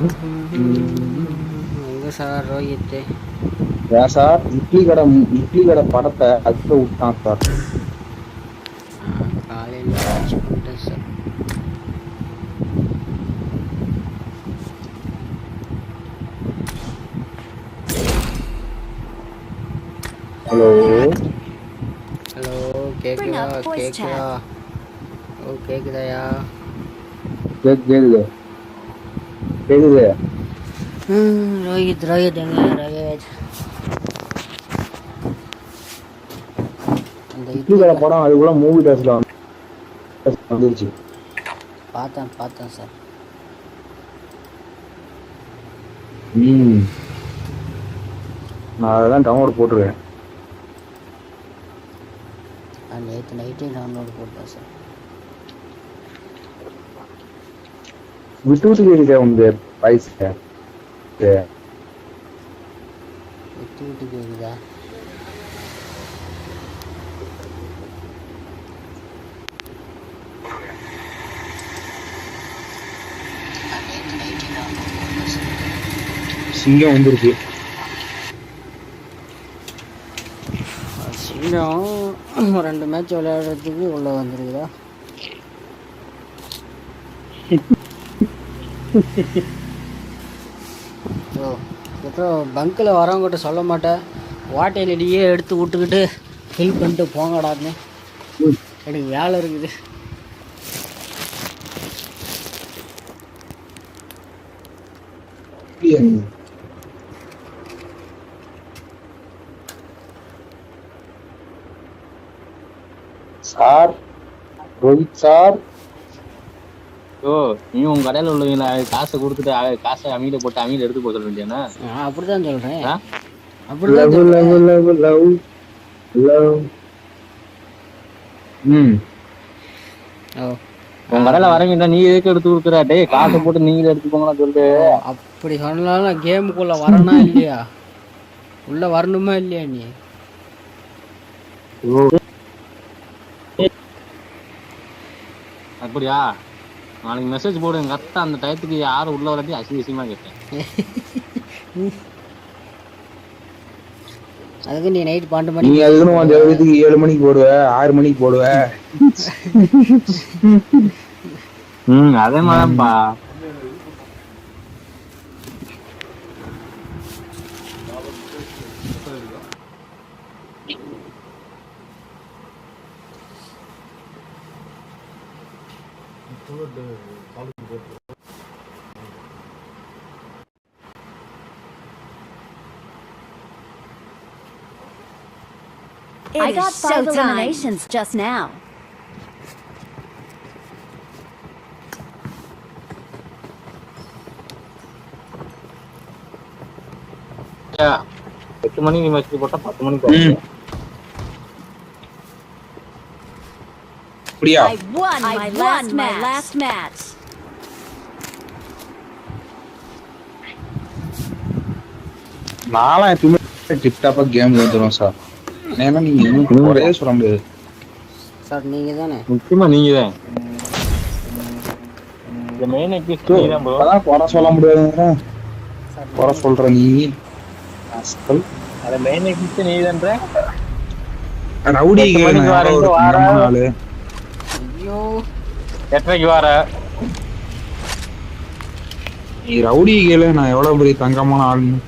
எங்க சார் ரோஹித்? ஏன் சார் இட்லி கடை படத்தை அதுக்கு விட்டான் சார். காலையில் வாட்ச் பண்ணிட்டேன் சார். ஹலோ ஹலோ, கேக்குதா? கேக்குதா? ஓ கேக்குதாயா? கேக்குது. ரோஹித் ரோஹித் எங்க ரோஹித்? அந்த இட்லி கடை படம் அதுக்குள்ள மூவி டேஸ்ல வந்துருச்சு. பார்த்தேன் சார். நான் அதெல்லாம் டவுன்லோட் போட்டுருவேன். நேற்று நைட்டே டவுன்லோட் போட்டேன் சார். விட்டு கேக்குதே உங்க பைஸ் விட்டு கேக்குதா? சிங்கம் வந்துருக்கு. சிங்கம் 2 மேட்ச் விளையாடுறதுக்கு உள்ள வந்துருக்குதா? ஓ அப்புறம் பங்கில் வரவங்ககிட்ட சொல்ல மாட்டேன், வாட்டையிலேயே எடுத்து விட்டுக்கிட்டு ஃபில் பண்ணிட்டு போங்கடான்னு. எனக்கு வேலை இருக்குது. சார் ரோஹித் சார், நீ உங்க கடையில உள்ளவங்கள காசை கொடுத்துட்டு காசை அமீல போட்டு அமீல எடுத்து போக சொல்ல வேண்டியனா? அப்படிதான் சொல்றேன். உங்க கடையில வரவங்க நீ எதுக்கு எடுத்து கொடுக்குற? டேய் காசை போட்டு நீங்களே எடுத்துக்கோங்களா சொல்லிட்டு. அப்படி சொன்னாலும் கேமுக்குள்ள வரனா இல்லையா? உள்ள வரணுமா இல்லையா? நீ அப்படியா? நாளைக்கு மெசேஜ் போடுங்க கரெக்டா அந்த டயத்துக்கு யாரும் உள்ள வரட்டி அசிங்கமா கேட்டேன். அதுக்கு நீ நைட் 12 மணிக்கு, நீ அதுக்கு 7 மணிக்கு போடுவ, 6 மணிக்கு போடுவ. அதே மாதிரிப்பா. I got 5 eliminations just now. Yeah. 8 மணிக்கு மெசேஜ் போட்டா 10 மணிக்கு அப்படியா? I won my last match. நான்லாம் எப்பவுமே டிப்டாப்பா கேம் வந்துடும் சார். ஏன்னா நீங்க ஒரே சொல்ல முடியாது சார். நீங்க தானே முக்கியமா நீங்க தான். இந்த மெயின் எக்ஸிஸ்ட் நீ தான் ப்ரோ. அதான் குறை சொல்ல முடியாதுங்கற. குறை சொல்ற நீ அஸ்கல். அத மெயின் எக்ஸிஸ்ட் நீ தான்ன்ற. ரவுடி கேங்க வார நாள். ஐயோ எட்டரைக்கு வார. நீ ரவுடி கேல நான் எவ்வளவு பெரிய தங்கமான ஆளுன்னு.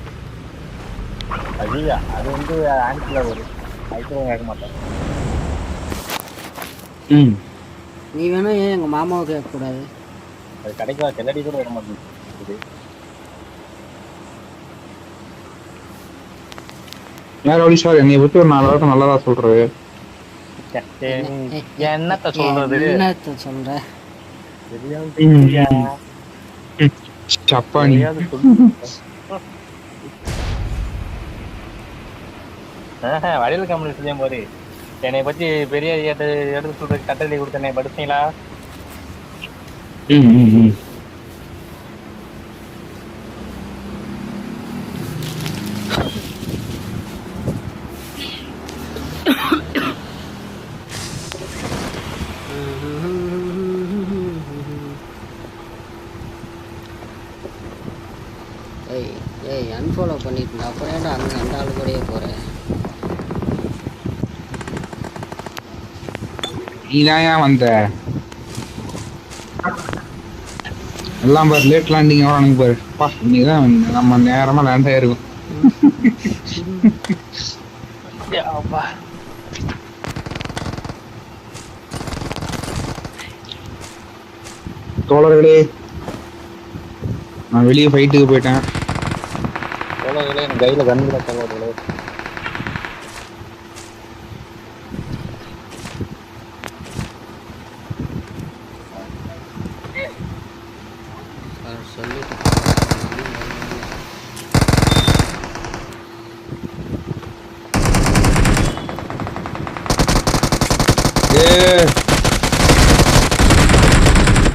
ஐயா அது வந்து ஆன்டில வரும். ஐட்டம் கேட்க மாட்டேன். நீ வேணா ஏன் எங்க மாமாவை கேட்க கூடாது? அது கடைக்கு செல்லடி கூட வர மாட்டேங்குது. ரவுடி சார் என்னை பத்தி ஒரு 4 வார்த்தை நல்லதா சொல்றாரு. என்னத்த சொல்றது? என்னத்த சொல்ற? சப்பானி வடிவில் கம்பெனி சொல்லியும் போது என்னை பத்தி பெரிய எடுத்து சொல்ற கட்டளை கொடுத்தனே படிச்சீங்களா? ஏய் ஏய் அன்ஃபாலோ பண்ணிட்டு இருந்தா அப்புறம் ஏன்டா அந்த ஆளு கூடயே போகிறேன்? நீதான் ஏன் வந்த எல்லாம் பாரு லேட் லேண்டிங் வரானுங்க பாரு. பா இன்னைக்குதான் நம்ம நேரமா லேண்ட் ஆயிருக்கும். தோழர்களே நான் வெளியே ஃபைட்டுக்கு போயிட்டேன். தோழர்களே எனக்கு கையில கண்ணுல தோழர்களே. சார் சொல்லிட்டு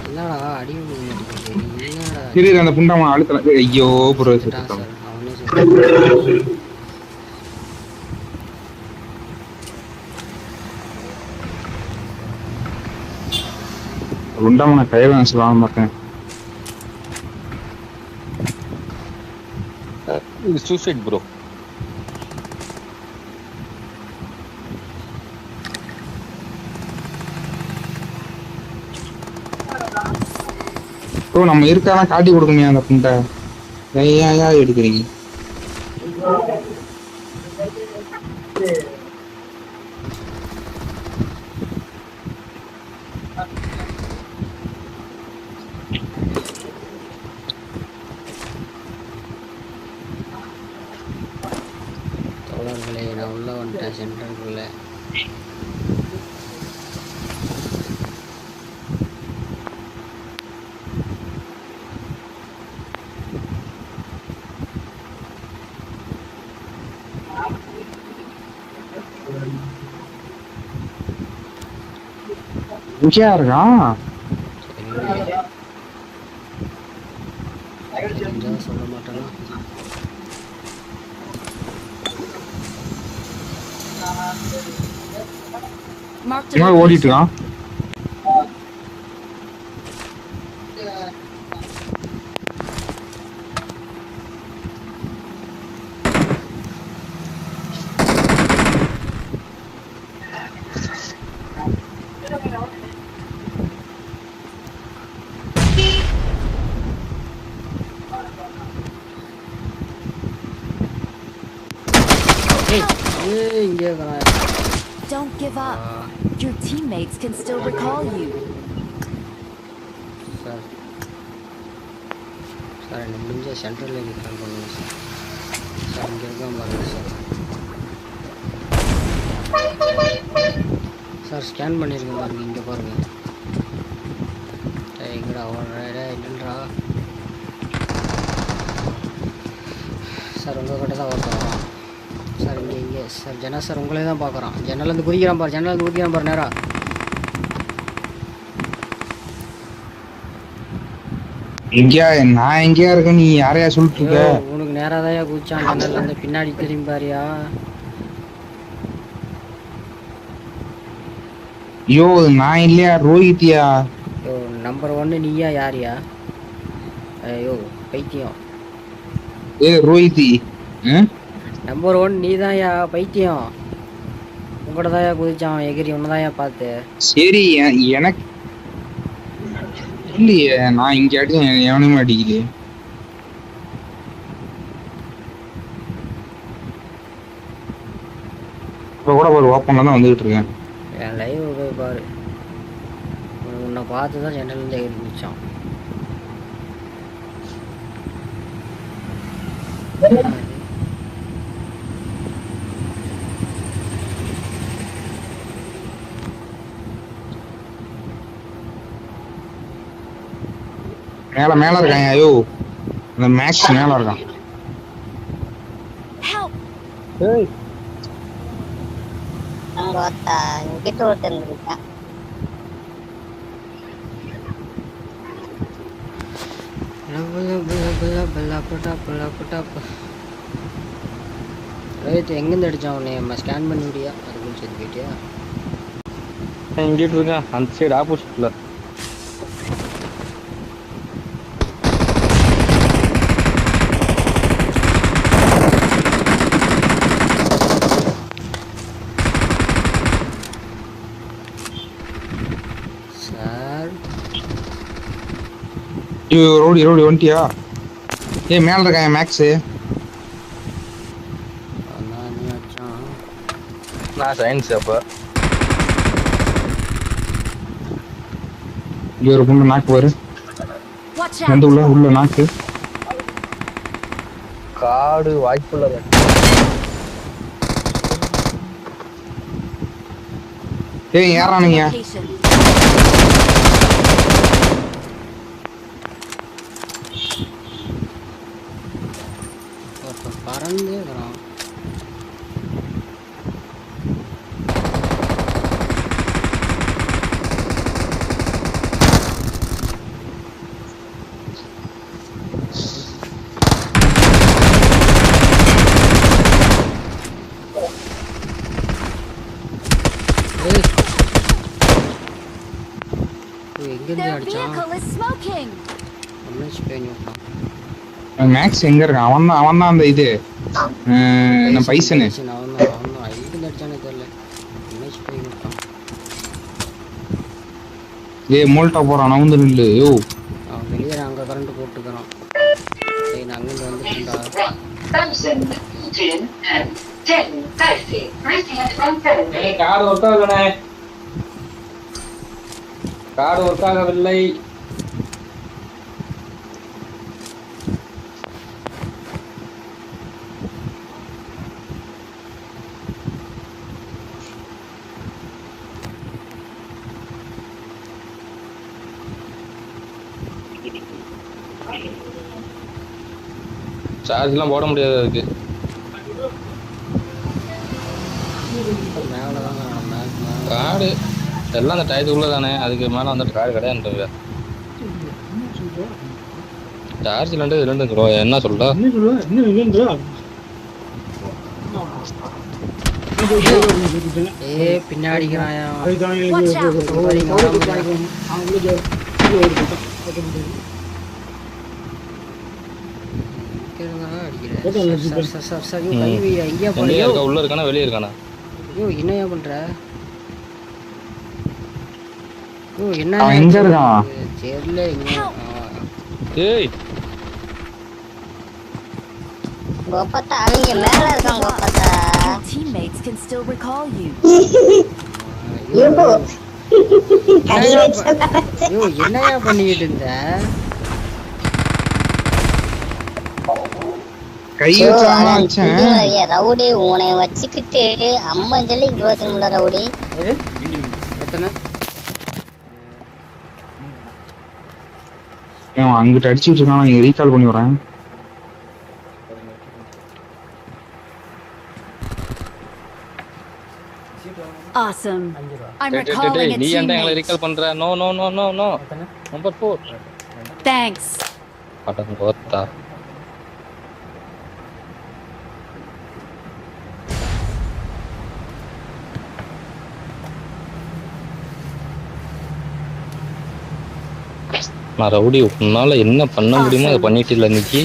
என்னடா அடி என்னடா சரி அந்த புண்டாமா அழுத்தல. ஐயோ ப்ரோ சார் அவனே சொல்றான். புண்டாமா நான் கையில சொல்லலாம் பார்த்தேன். இது சூசைட் ப்ரோ. ப்ரோ நம்ம இருக்காதான் காட்டி கொடுக்கணும் அந்த புண்டை. ஏன் எடுக்கிறீங்க? தோழர்களே நான் உள்ள வந்துட்டேன் சென்டருக்குள்ள. இங்கேயா இருக்கான்? தெரிஞ்சா சொல்ல மாட்டேனா? Marked சும்மா a ஓடிட்டு இருக்கான். ஏய் இங்கே இருக்கிறான். Don't give up. Your teammates can still recall you. Sir sir எனக்கு முடிஞ்ச சென்ட்ரல் கால் பண்ணுங்க சார். சார் இங்கே இருக்கான் பாருங்க சார். சார் ஸ்கேன் பண்ணியிருக்கேன் பாருங்க இங்கே பாருங்க. எங்கடா ஓடுறா இல்லைன்றா சார் உங்கள் கிட்ட தான் ஒருத்தன் சார். இங்கே சார் ஜனா சார் உங்களே தான் பார்க்குறான். ஜன்னலேருந்து குதிக்கிறான் பாரு, ஜன்னலேருந்து குதிக்கிறான் பாரு நேரா. எங்கேயா நான் எங்கேயா இருக்கேன்? நீ யாரையா சொல்லிட்டு இருக்க? உனக்கு நேராக தான் குதிச்சான் ஜன்னல்லேருந்து. பின்னாடி திரும்பி பாரியா. ஐயோ நான் இல்லையா ரோஹித்தியா? ஐயோ நம்பர் 1 நீயா யாரியா? ஐயோ பைத்தியம். ரோஹித்தி நம்பர் 1 நீ தான்யா பைத்தியம். உங்கள்கிட்ட தான்யா குதிச்சான் எகிரி. ஒன்று தான்யா பார்த்து. சரி எனக்கு இல்லையே, நான் இங்க அடி எவனுமே அடிக்கலையே. இப்போ கூட ஒரு ஓப்பன்ல தான் வந்துகிட்டு இருக்கேன். என் லைவ் போய் பாரு. உன்னை பார்த்து தான் ஜன்னலேருந்து எகிரி குதிச்சான். மேல இருக்காங்க. ஐயோ அந்த மேக்ஸ் மேல இருக்கான். Help! ஏய் இங்கிட்ட ஒருத்தர் இருக்கான். எங்கேருந்து அடிச்சான் உன்னை? நம்ம ஸ்கேன் பண்ண முடியா? அதுக்குன்னு சரி போயிட்டியா? இங்கிட்டு இருக்கேன் அந்த சைடு ஆப்போசிட்ல. ஐயோ ரோடி வந்துட்டியா? ஏய் மேல இருக்கான் மேக்ஸ். அதான் நீ வச்சான். நான் சயின்ஸ் அப்ப இங்க ஒரு பொண்ணு நாக்கு பாரு. Watch வந்து out! உள்ள நாக்கு. காடு வாய்ப்புள்ள ஏய் ஏறானுங்க. Location. ஒருத்தன் பறந்தே இருக்கிறான். ஏய். ஏய், எங்கிருந்து Their அடிச்சான்? vehicle is smoking. எம்ஹெச் பேன் விட்டான். மேக்ஸ் எங்க இருக்கான்? அவன் தான் அந்த இது நம்ம பைசனு. அவன் தான் எங்கிருந்து அடிச்சானே தெரியல. எம்ஹெச் பேன் விட்டான். ஏய் மோல்டா போறான் நவுந்து நில்லு. யோ அவன் வெளியே அங்கே கரண்ட் போட்டுக்கிறான். சரி நான் அங்கிருந்து வந்துட்டேன்டா. காடு ஒர்க் ஆகலண்ணே. காடு ஒர்க் ஆகவில்லை. சார்ஜ்லாம் போட முடியாது அதுக்கு. மேலே தான் காடு எல்லாம் அந்த டயத்துக்குள்ள தானே, அதுக்கு மேலே வந்துட்டு காடு கிடையாது. சார்ஜ் இல்லைன்ட்டு ரூபா என்ன சொல்ற? பின்னாடிக்கிறான். Watch out! எங்கேயா இருக்கா? உள்ள இருக்கானா வெளியே இருக்கானா? என்னையா பண்ற? என்ன அவன் எங்க இருக்கான்? தெரியல. ஏய் கோபத்தா அவங்க மேல இருக்கான் கோபத்தா. Your teammates can still recall you. என்னையா பண்ணிக்கிட்டு இருந்த? கை வச்சு ரவுடி உன்னை வச்சுக்கிட்டு 50 சொல்லி 23 ரவுடி. எத்தனை? அங்கிட்ட அடிச்சுட்டு இருக்கான். நான் ரீகால் பண்ணி வரேன். Awesome. I'm recalling a நீ ஏன்டா எங்களை teammate. ரீகால் பண்ற? No no no no no. Number 4. Thanks. அட கோத்தா. நான் ரவுடி, உன்னால என்ன பண்ண முடியுமோ அதை பண்ணிட்டு இல்லை இன்னைக்கு.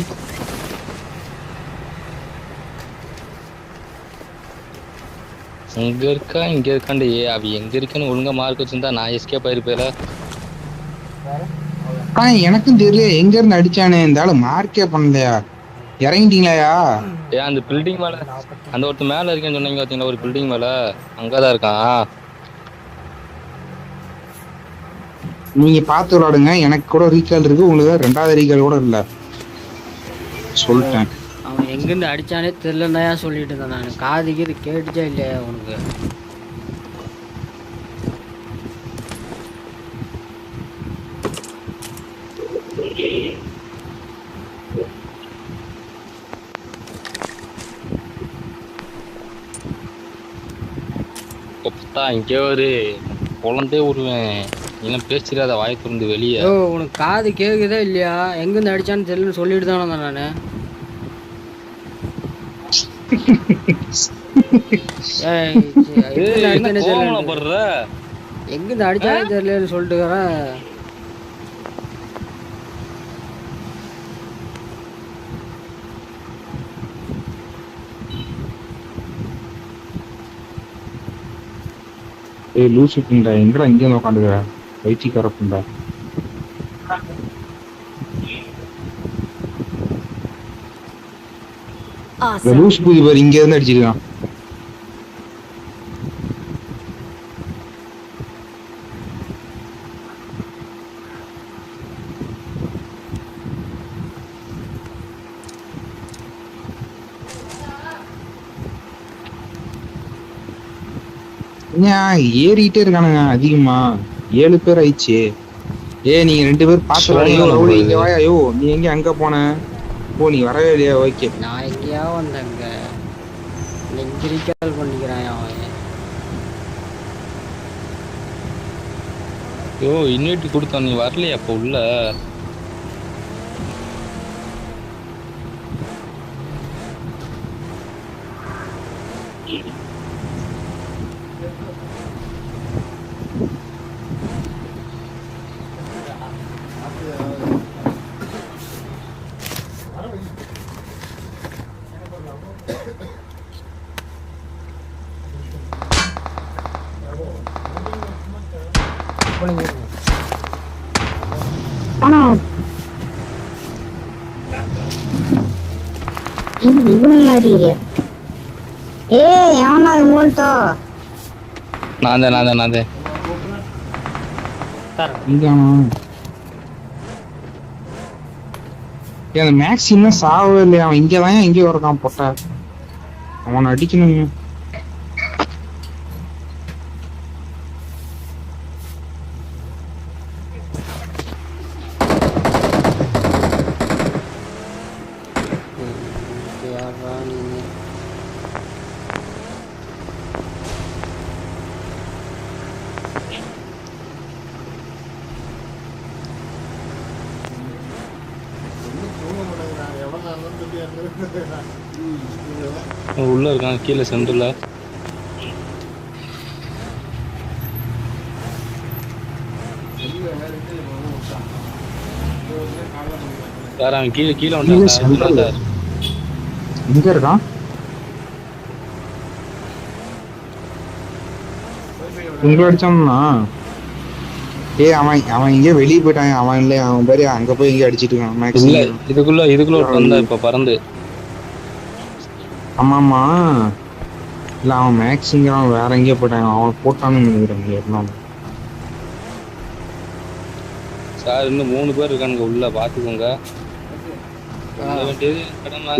இங்க இருக்கா இங்க இருக்காண்டு அவ எங்க இருக்குன்னு ஒழுங்கா மார்க் வச்சிருந்தா நான் எஸ்கேப் ஆயிருப்பேல. எனக்கும் தெரியல எங்க இருந்து அடிச்சானே. இந்த ஆளு மார்க்கே பண்ணலையா? இறங்கிட்டீங்களாயா? ஏன் அந்த பில்டிங் மேல அந்த ஒருத்தர் மேல இருக்கேன்னு சொன்னீங்க பாத்தீங்களா, ஒரு பில்டிங் மேல அங்கதான் இருக்கான். நீங்க பார்த்து விளையாடுங்க. எனக்கு கூட ரீகால் இருக்கு, உங்களுக்கு 2வது ரீகால் கூட இல்ல. சொல்லிட்டேன். அவன் எங்கிருந்து அடிச்சானே தெரியலன்னாயா சொல்லிட்டு இருந்தேன் நான். காது கீது கேட்டுச்சா இல்லையா உனக்கு? இங்கே ஒரு குழந்தே விடுவேன். இன்னும் பேசிடாத வாய் திறந்து வெளியே. உனக்கு காது கேக்குதா இல்லையா? எங்கிருந்து அடிச்சான்னு தெரியலன்னு சொல்லிட்டு தானே நானு. எங்கிருந்து அடிச்சானே தெரியலன்னு சொல்லிட்டு ஏய் லூசு புண்டா, எங்கடா இங்கே உட்காந்துக்கிற? வயிற்றுக்கார புண்டா. Awesome. லூஸ் பூதி பாரு இங்க இருந்து அடிச்சிருக்கான். ஏறிட்டே இருக்கானுங்க அதிகமா. 7 பேர் ஆயிடுச்சு. நீங்க 2 பேர் பாத்து ரவுடி இங்க வாயா. ஐயோ நீ எங்க அங்க போன? ஓ நீ வரவே இல்லையா? ஓகே நான் எங்கேயா வந்தேங்க. நெஞ்சு ரீகால் பண்ணிக்கிறான் அவன். ஐயோ இன்வைட் கொடுத்தான், நீ வரலையா அப்போ உள்ள? நான் தான் அந்த மேக்ஸ் இன்னும் சாவவே இல்லையா? அவன் இங்கதான் எங்கேயோ இருக்கான் பொட்ட. அவனை அடிக்கணும். உள்ள இருக்கான் கீழே சென்டர்ல. சார் அவன் கீழே வந்துட்டான் சார். எங்க இருக்கான்? உங்களை அடிச்சான்னா அவன் இங்கே வெளியே போயிட்டான். அவன் இல்ல அவன் பேரு அங்க போய் இங்க அடிச்சிட்டு இருக்கான். மேக்ஸ் இல்ல இதுக்குள்ள ஒரு வந்தா இப்ப பறந்து. ஆமாமா இல்ல அவன் மேக்ஸிங்க அவன் வேற எங்கேயோ போயிட்டான். அவன் போட்டான்னு நினைக்கிறேன். சார் இன்னும் 3 பேர் இருக்கானுங்க உள்ள, பாத்துக்கோங்க. வேண்டியது கடமை.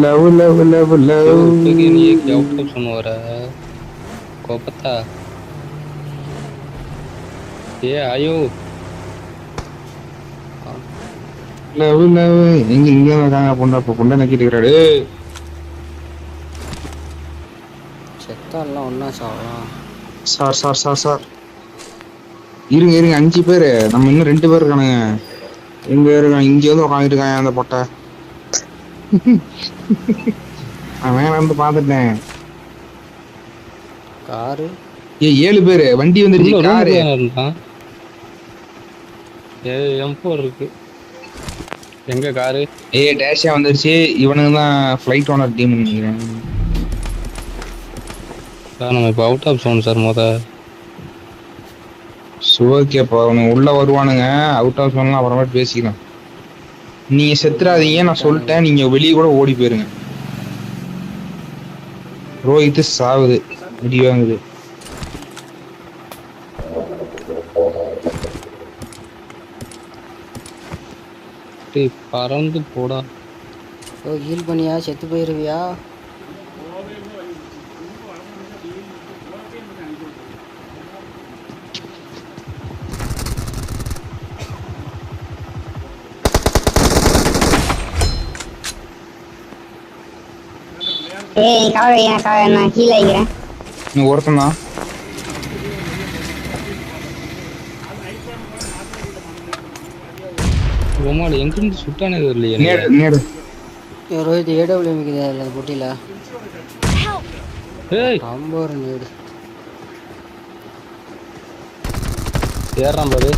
லவ் லவ் லவ் லவ் நீ அவுட் ஆஃப் சொன்ன கோபத்தா. ஐயோ லவ் லவ் இங்க இருக்காங்க. பொண்ணை நக்கிட்டு இருக்கிறாரு. செத்தாலாம் ஒன்னா சாவலாம். சார் இருங்க 5 பேரு. நம்ம இன்னும் 2 பேர் இருக்கானுங்க. எங்க இருக்கான்? இங்க வந்து உட்காந்துட்டு இருக்கான் அந்த பொட்டை. அவன் வந்து பாத்துட்டேன். காரு 7 பேரு. வண்டி வந்துருச்சு. காரு M4 இருக்கு. எங்க காரு? டேஷா வந்துருச்சு. இவனுக்கு தான் ஃப்ளைட் ஓனர் டீம் நினைக்கிறேன். சார் நம்ம இப்போ அவுட் ஆஃப் சவுண்ட் சார். ஓகேப்பா அவனுங்க உள்ள வருவானுங்க. அவுட் ஆஃப் சவுண்ட்லாம் அப்புறமேட்டு பேசிக்கலாம். நீங்க செத்துறாதீங்க நான் சொல்லிட்டேன். நீங்க வெளியே கூட ஓடி போயிருங்க. ரோஹித் சாவுது அடி வாங்குது. பறந்து போடா. ஹீல் பண்ணியா? செத்து போயிருவியா? நான் கீழே ஆகிறேன். நீ ஒருத்தன் தான். கோமாளி எங்க இருந்து சுட்டானே தெரியலையே நேடு எனக்கு. நேடு ரோஹித் ஏடபிள்யூ மிக்குது அதில் அந்த பொட்டியில் Help! ஏய் ரொம்ப ஒரு நீடு. ஏறான் பாரு.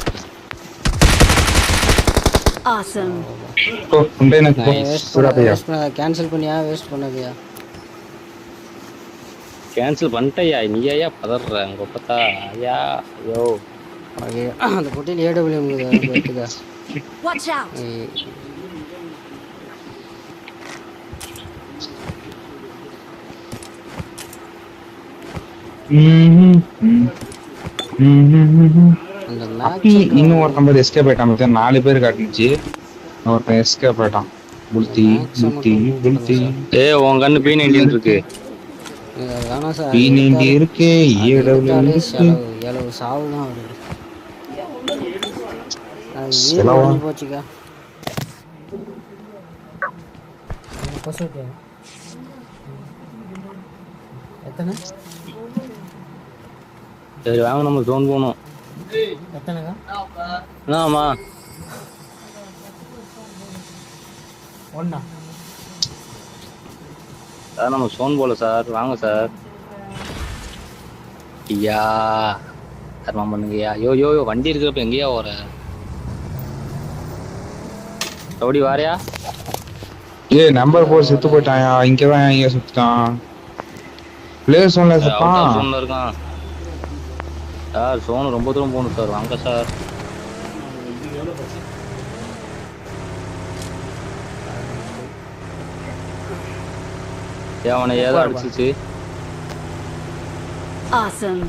Awesome. போ கண்டெய்னர் போ சூடாப்பையா கேன்சல் பண்ணியா வேஸ்ட் பண்ணாதியா? கேன்சல் பண்ணிட்டயா நீ ஐயா பதற உங்க பார்த்தா ஐயா ஐயோ. ஓகே அந்த பொட்டியில் ஏடபிள்யூ மிக்குது எடுத்துக்க. Watch out! அந்த அப்பி மேட்ச் இன்னும் ஒருத்தன் பேர் எஸ்கேப் ஆயிட்டான் மச்சான். 4 பேர் காட்டுச்சு. ஒருத்தன் எஸ்கேப் ஆயிட்டான். புல்தி புல்தி புல்தி ஏய் உன் கண்ணு P90 இருக்கு. வேணாம் சார். P90 இருக்கு ஏடபிள்யூ இருக்கு. எவ்வளவு சாவு தான் வருது. செலவா? போச்சுக்கா. எத்தனை சரி வாங்க நம்ம ஜோன் போகணும். எத்தனைக்கா? ஆமா ஒண்ணா? சார் நம்ம ஜோன் போல சார் வாங்க சார். ஐயா தர்மம் பண்ணுங்கய்யா. யோ யோ யோ வண்டி இருக்கிறப்ப எங்கேயா வர எப்படி வாரியா? ஏய் நம்பர் 4 செத்து போயிட்டான்யா. இங்கதான் இங்க சுத்திட்டான். பிளேயர் சோன்ல செத்தான். ஜோன்ல இருக்கான் சார். ஜோன் ரொம்ப தூரம் போகணும் சார். வாங்க சார். ஏன் அவனை ஏதோ அடிச்சிச்சு. Awesome.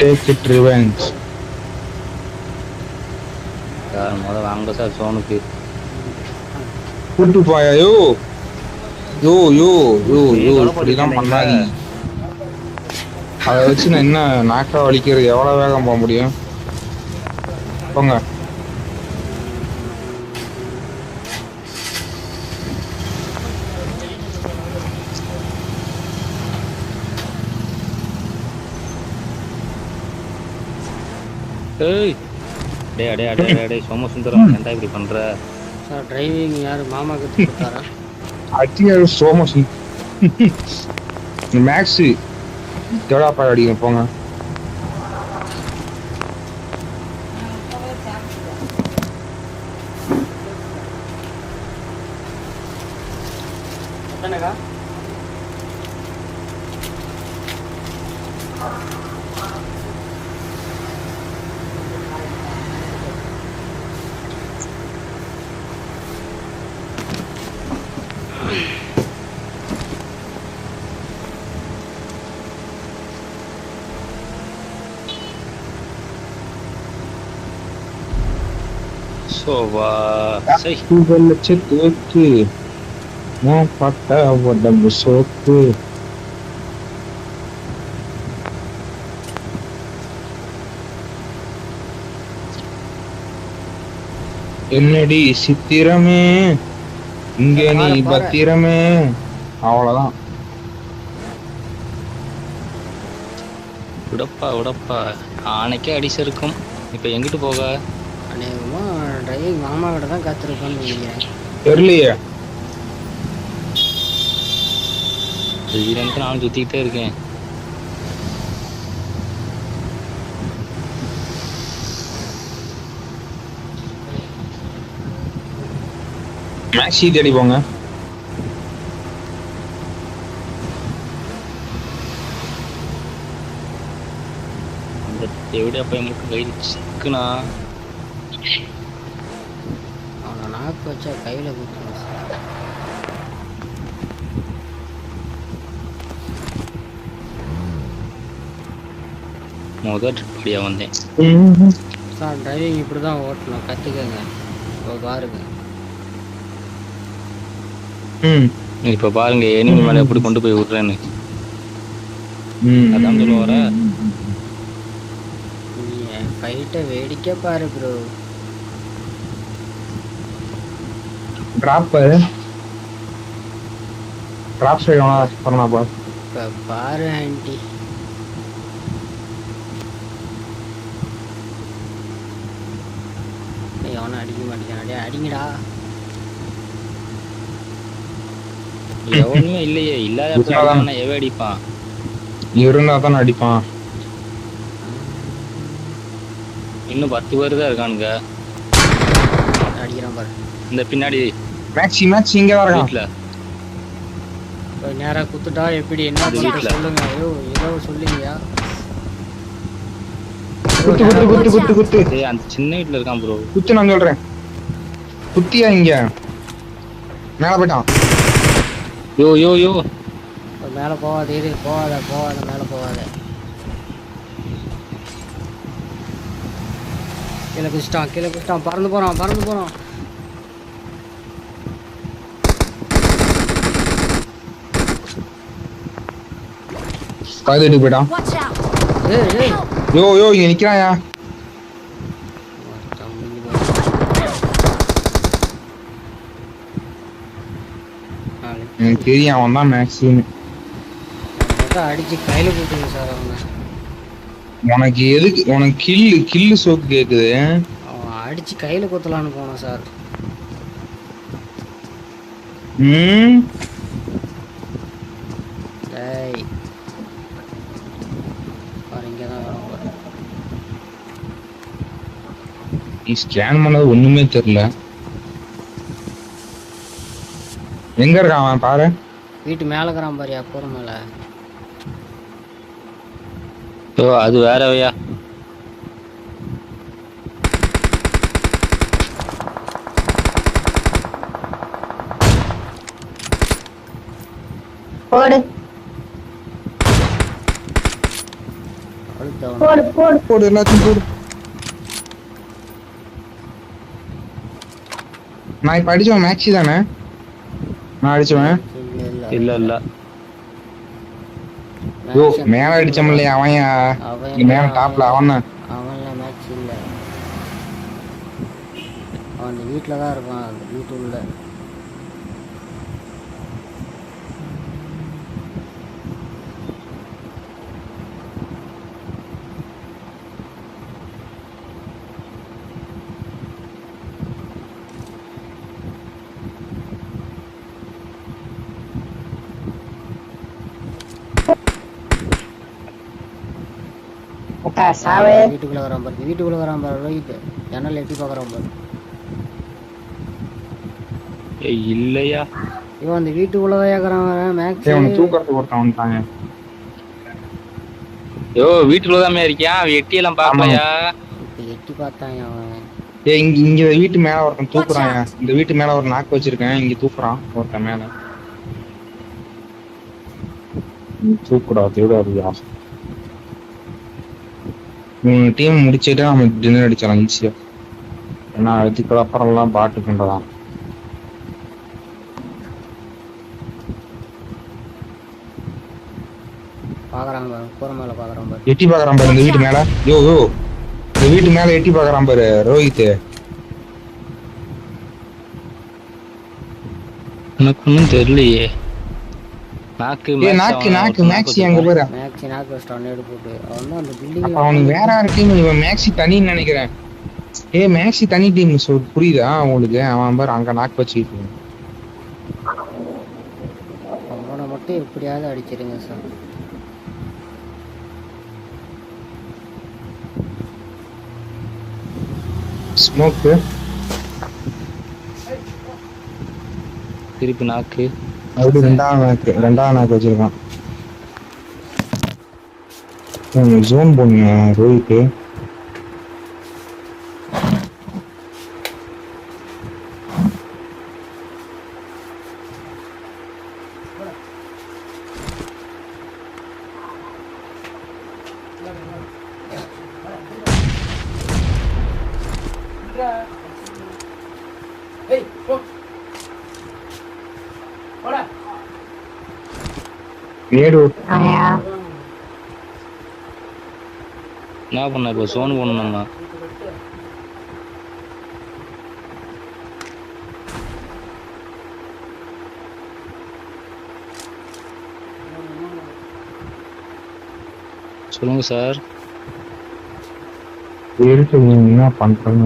Take it revenge. Sir முதல்ல வாங்க சார் ஜோனுக்கு. கூட்டு போயா யோ யோ யோ யோ யோ இப்படிலாம் பண்ணாதீ. அதை வச்சு நான் என்ன நாக்கா வலிக்கிறது? எவ்வளவு வேகம் போக முடியும்? போங்க. ஏய் டே அடே அடே அடே சோமசுந்தரம் ஏன்டா இப்படி பண்ற? சார் டிரைவிங் யார் மாமா கற்று கொடுத்தாரா? அட்டியாரு சோமசி மேக்ஸ் எவ்வளோப்பா அடிங்க போங்க. எத்தனைக்கா? சோவா சை தூக்கு நான் பட்ட உடம்பு சோக்கு. என்னடி சித்திரமே இங்க நீ பத்திரமே. அவ்வளவுதான். விடப்பா விடப்பா ஆனைக்கே அடிச்சிருக்கும். இப்ப எங்கிட்டு போக? அநேகமாக டிரைவிங் மாமா கிட்ட தான் கற்றுருப்பான்னு நினைக்கிறேன். தெரியலையே. திடீரென்று நானும் சுத்திக்கிட்டே இருக்கேன். மேக்ஸி தேடி போங்க. அந்த எப்படியா போய் முக்கு கை சிக்குனா அவனை நாக்கு வச்சா கையில் குத்துணும் சார். முதல் படியா வந்தேன். சார் டிரைவிங் இப்படி தான் ஓட்டணும், கற்றுக்கங்க. இப்போ பாருங்க. இப்ப பாருங்க எனிமி மேல எப்படி கொண்டு போய் விடுறேன்னு. அதான் சொல்ல வர. நீ என் ஃபைட்டை வேடிக்கை பாரு ப்ரோ. டிராப் செய்யணும் பண்ணா பா. இப்போ பாரு ஆண்டி. அவனை அடிக்க மாட்டேங்கிறான். அடிங்கடா. எவனுமே இல்லையே, இல்லாத இடத்துல எவ அடிப்பான்? இருந்தா தான் அடிப்பான். இன்னும் 10 பேர் தான் இருக்கானுங்க. அடிக்கிறான் பாரு. இந்த பின்னாடி மேக்ஸ் இங்க தான் இருக்கான். வீட்டுல நேரா குத்துட்டா எப்படி என்ன பண்றது சொல்லுங்க. ஐயோ ஏதோ சொல்லுங்கயா. குத்து டேய் அந்த சின்ன வீட்டுல இருக்கான் ப்ரோ. குத்து நான் சொல்றேன். குத்தியா இங்க மேல போயிட்டான். யோ யோ யோ மேல போகாத, இரு போகாத மேல போகாத. கீழே குச்சிட்டான் பறந்து போறான். கழுதிட்டு போயிட்டான். Watch out! ஏய் யோ இங்க நிக்கிறாயா? எனக்கு தெரியும் அவன் தான் மேக்ஸிமம். அடிச்சு கையில போட்டுங்க சார் அவனை. உனக்கு எதுக்கு உனக்கு கில்லு சோக்கு கேக்குது? அவன் அடிச்சு கையில குத்தலான்னு போனான் சார். டேய் பாரு இங்கதான் வரான் பாரு. நீ ஸ்கேன் பண்ணது ஒண்ணுமே தெரியல. எங்க இருக்கான் அவன் பாரு. வீட்டு மேல இருக்கிறான் பாரியா, போற மேல. யோ அது வேறவையா. போடு போடு எல்லாத்தையும் போடு. நான் இப்ப அடிச்சவன் மேக்ஸி தானே? நான் அடிச்சவன் இல்ல யோ மேல அடிச்சோம்ல அவன் மேல டாப்ல அவன்லாம் மேட்ச் இல்ல. அவன் வீட்டுல தான் இருக்கான். அந்த வீட்டு உள்ள வீட்டுக்குள்ள வரான் பாரு. ரோஹித் ஜன்னல் எட்டி பாக்குறான் பாரு. இல்லையா இவன் அந்த வீட்டுக்குள்ளதான் ஏக்குறான் மேக்ஸ். தூக்கறதுக்கு ஒருத்தன் வந்துட்டாங்க. யோ வீட்டுக்குள்ளதான் இருக்கியா? அவன் எட்டியெல்லாம் பாக்கலையா? இப்ப எட்டி பார்த்தான் அவன். இங்க வீட்டு மேல ஒருத்தன் தூக்குறான். இந்த வீட்டு மேல ஒரு நாக்கு வச்சிருக்கேன். இங்க தூக்குறான் ஒருத்தன் மேல. தூக்குடா தேடாதியா. டீம் முடிச்சுட்டு நம்ம டின்னர் அடிச்சலாம் ஈஸியா. ஏன்னா அதுக்கு அப்புறம் எல்லாம் பாட்டு பண்றதான். பாக்குறான் பாரு, கூரை மேல பாக்குறான் பாரு. எட்டி பாக்குறான் பாரு இந்த வீட்டு மேல. யோ இந்த வீட்டு மேல எட்டி பாக்குறான் பாரு ரோஹித். எனக்கு ஒன்றும் தெரியலையே. நாக்கு மேக்ஸி அங்க பாரு. மேக்ஸி நாக்கு வச்சிட்டான் நேடு போட்டு. அவன் தான் அந்த பில்டிங். அவனுக்கு வேற டீம். இவன் மேக்ஸி தனின்னு நினைக்கிறேன். மேக்ஸி தனி டீம் புரியுதா உங்களுக்கு? அவன் பாரு அங்க நாக்கு வச்சுக்கிட்டு. அவனோட மட்டும் எப்படியாவது அடிச்சிருங்க சார். ஸ்மோக் திருப்பி நாக்கு அப்படி ரெண்டாவது நாக்கு வச்சிருக்கான். ஜோன் போனீங்க ரோஹித். என்ன பண்ண இப்போ? சோன் பண்ணணும்னா சொல்லுங்க சார். என்ன பண்றாங்க?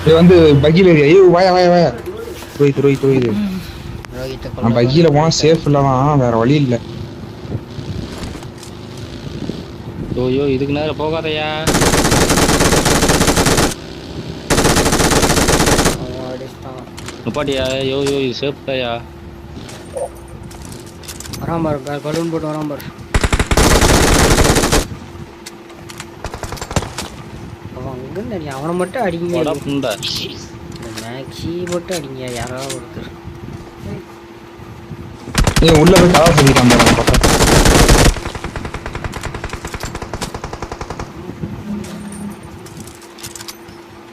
இது வந்து பக்கில ஏரியா. ஐயோ வாயா வாயா வாயா. ரோஹித் ரோஹித் ரோஹித். ரோஹித்தை நான் பக்கில போனா சேஃப் இல்லதான், வேற வழி இல்ல. ஐயோ இதுக்கு நேரம் போகாதயா. அடிச்சிட்டான். நிப்பாட்டியா. யோ யோ இது சேஃப்டாயா. வரான் பாரு, பலூன் போட்டு வரான் பாரு. அவன் அங்கிருந்து அடி, அவனை மட்டும் அடிங்க. புண்டா மேக்ஸி மட்டும் அடிங்க யாராவது ஒருத்தர். நீ உள்ள போய் கதா சொல்லிட்டான் பாரு.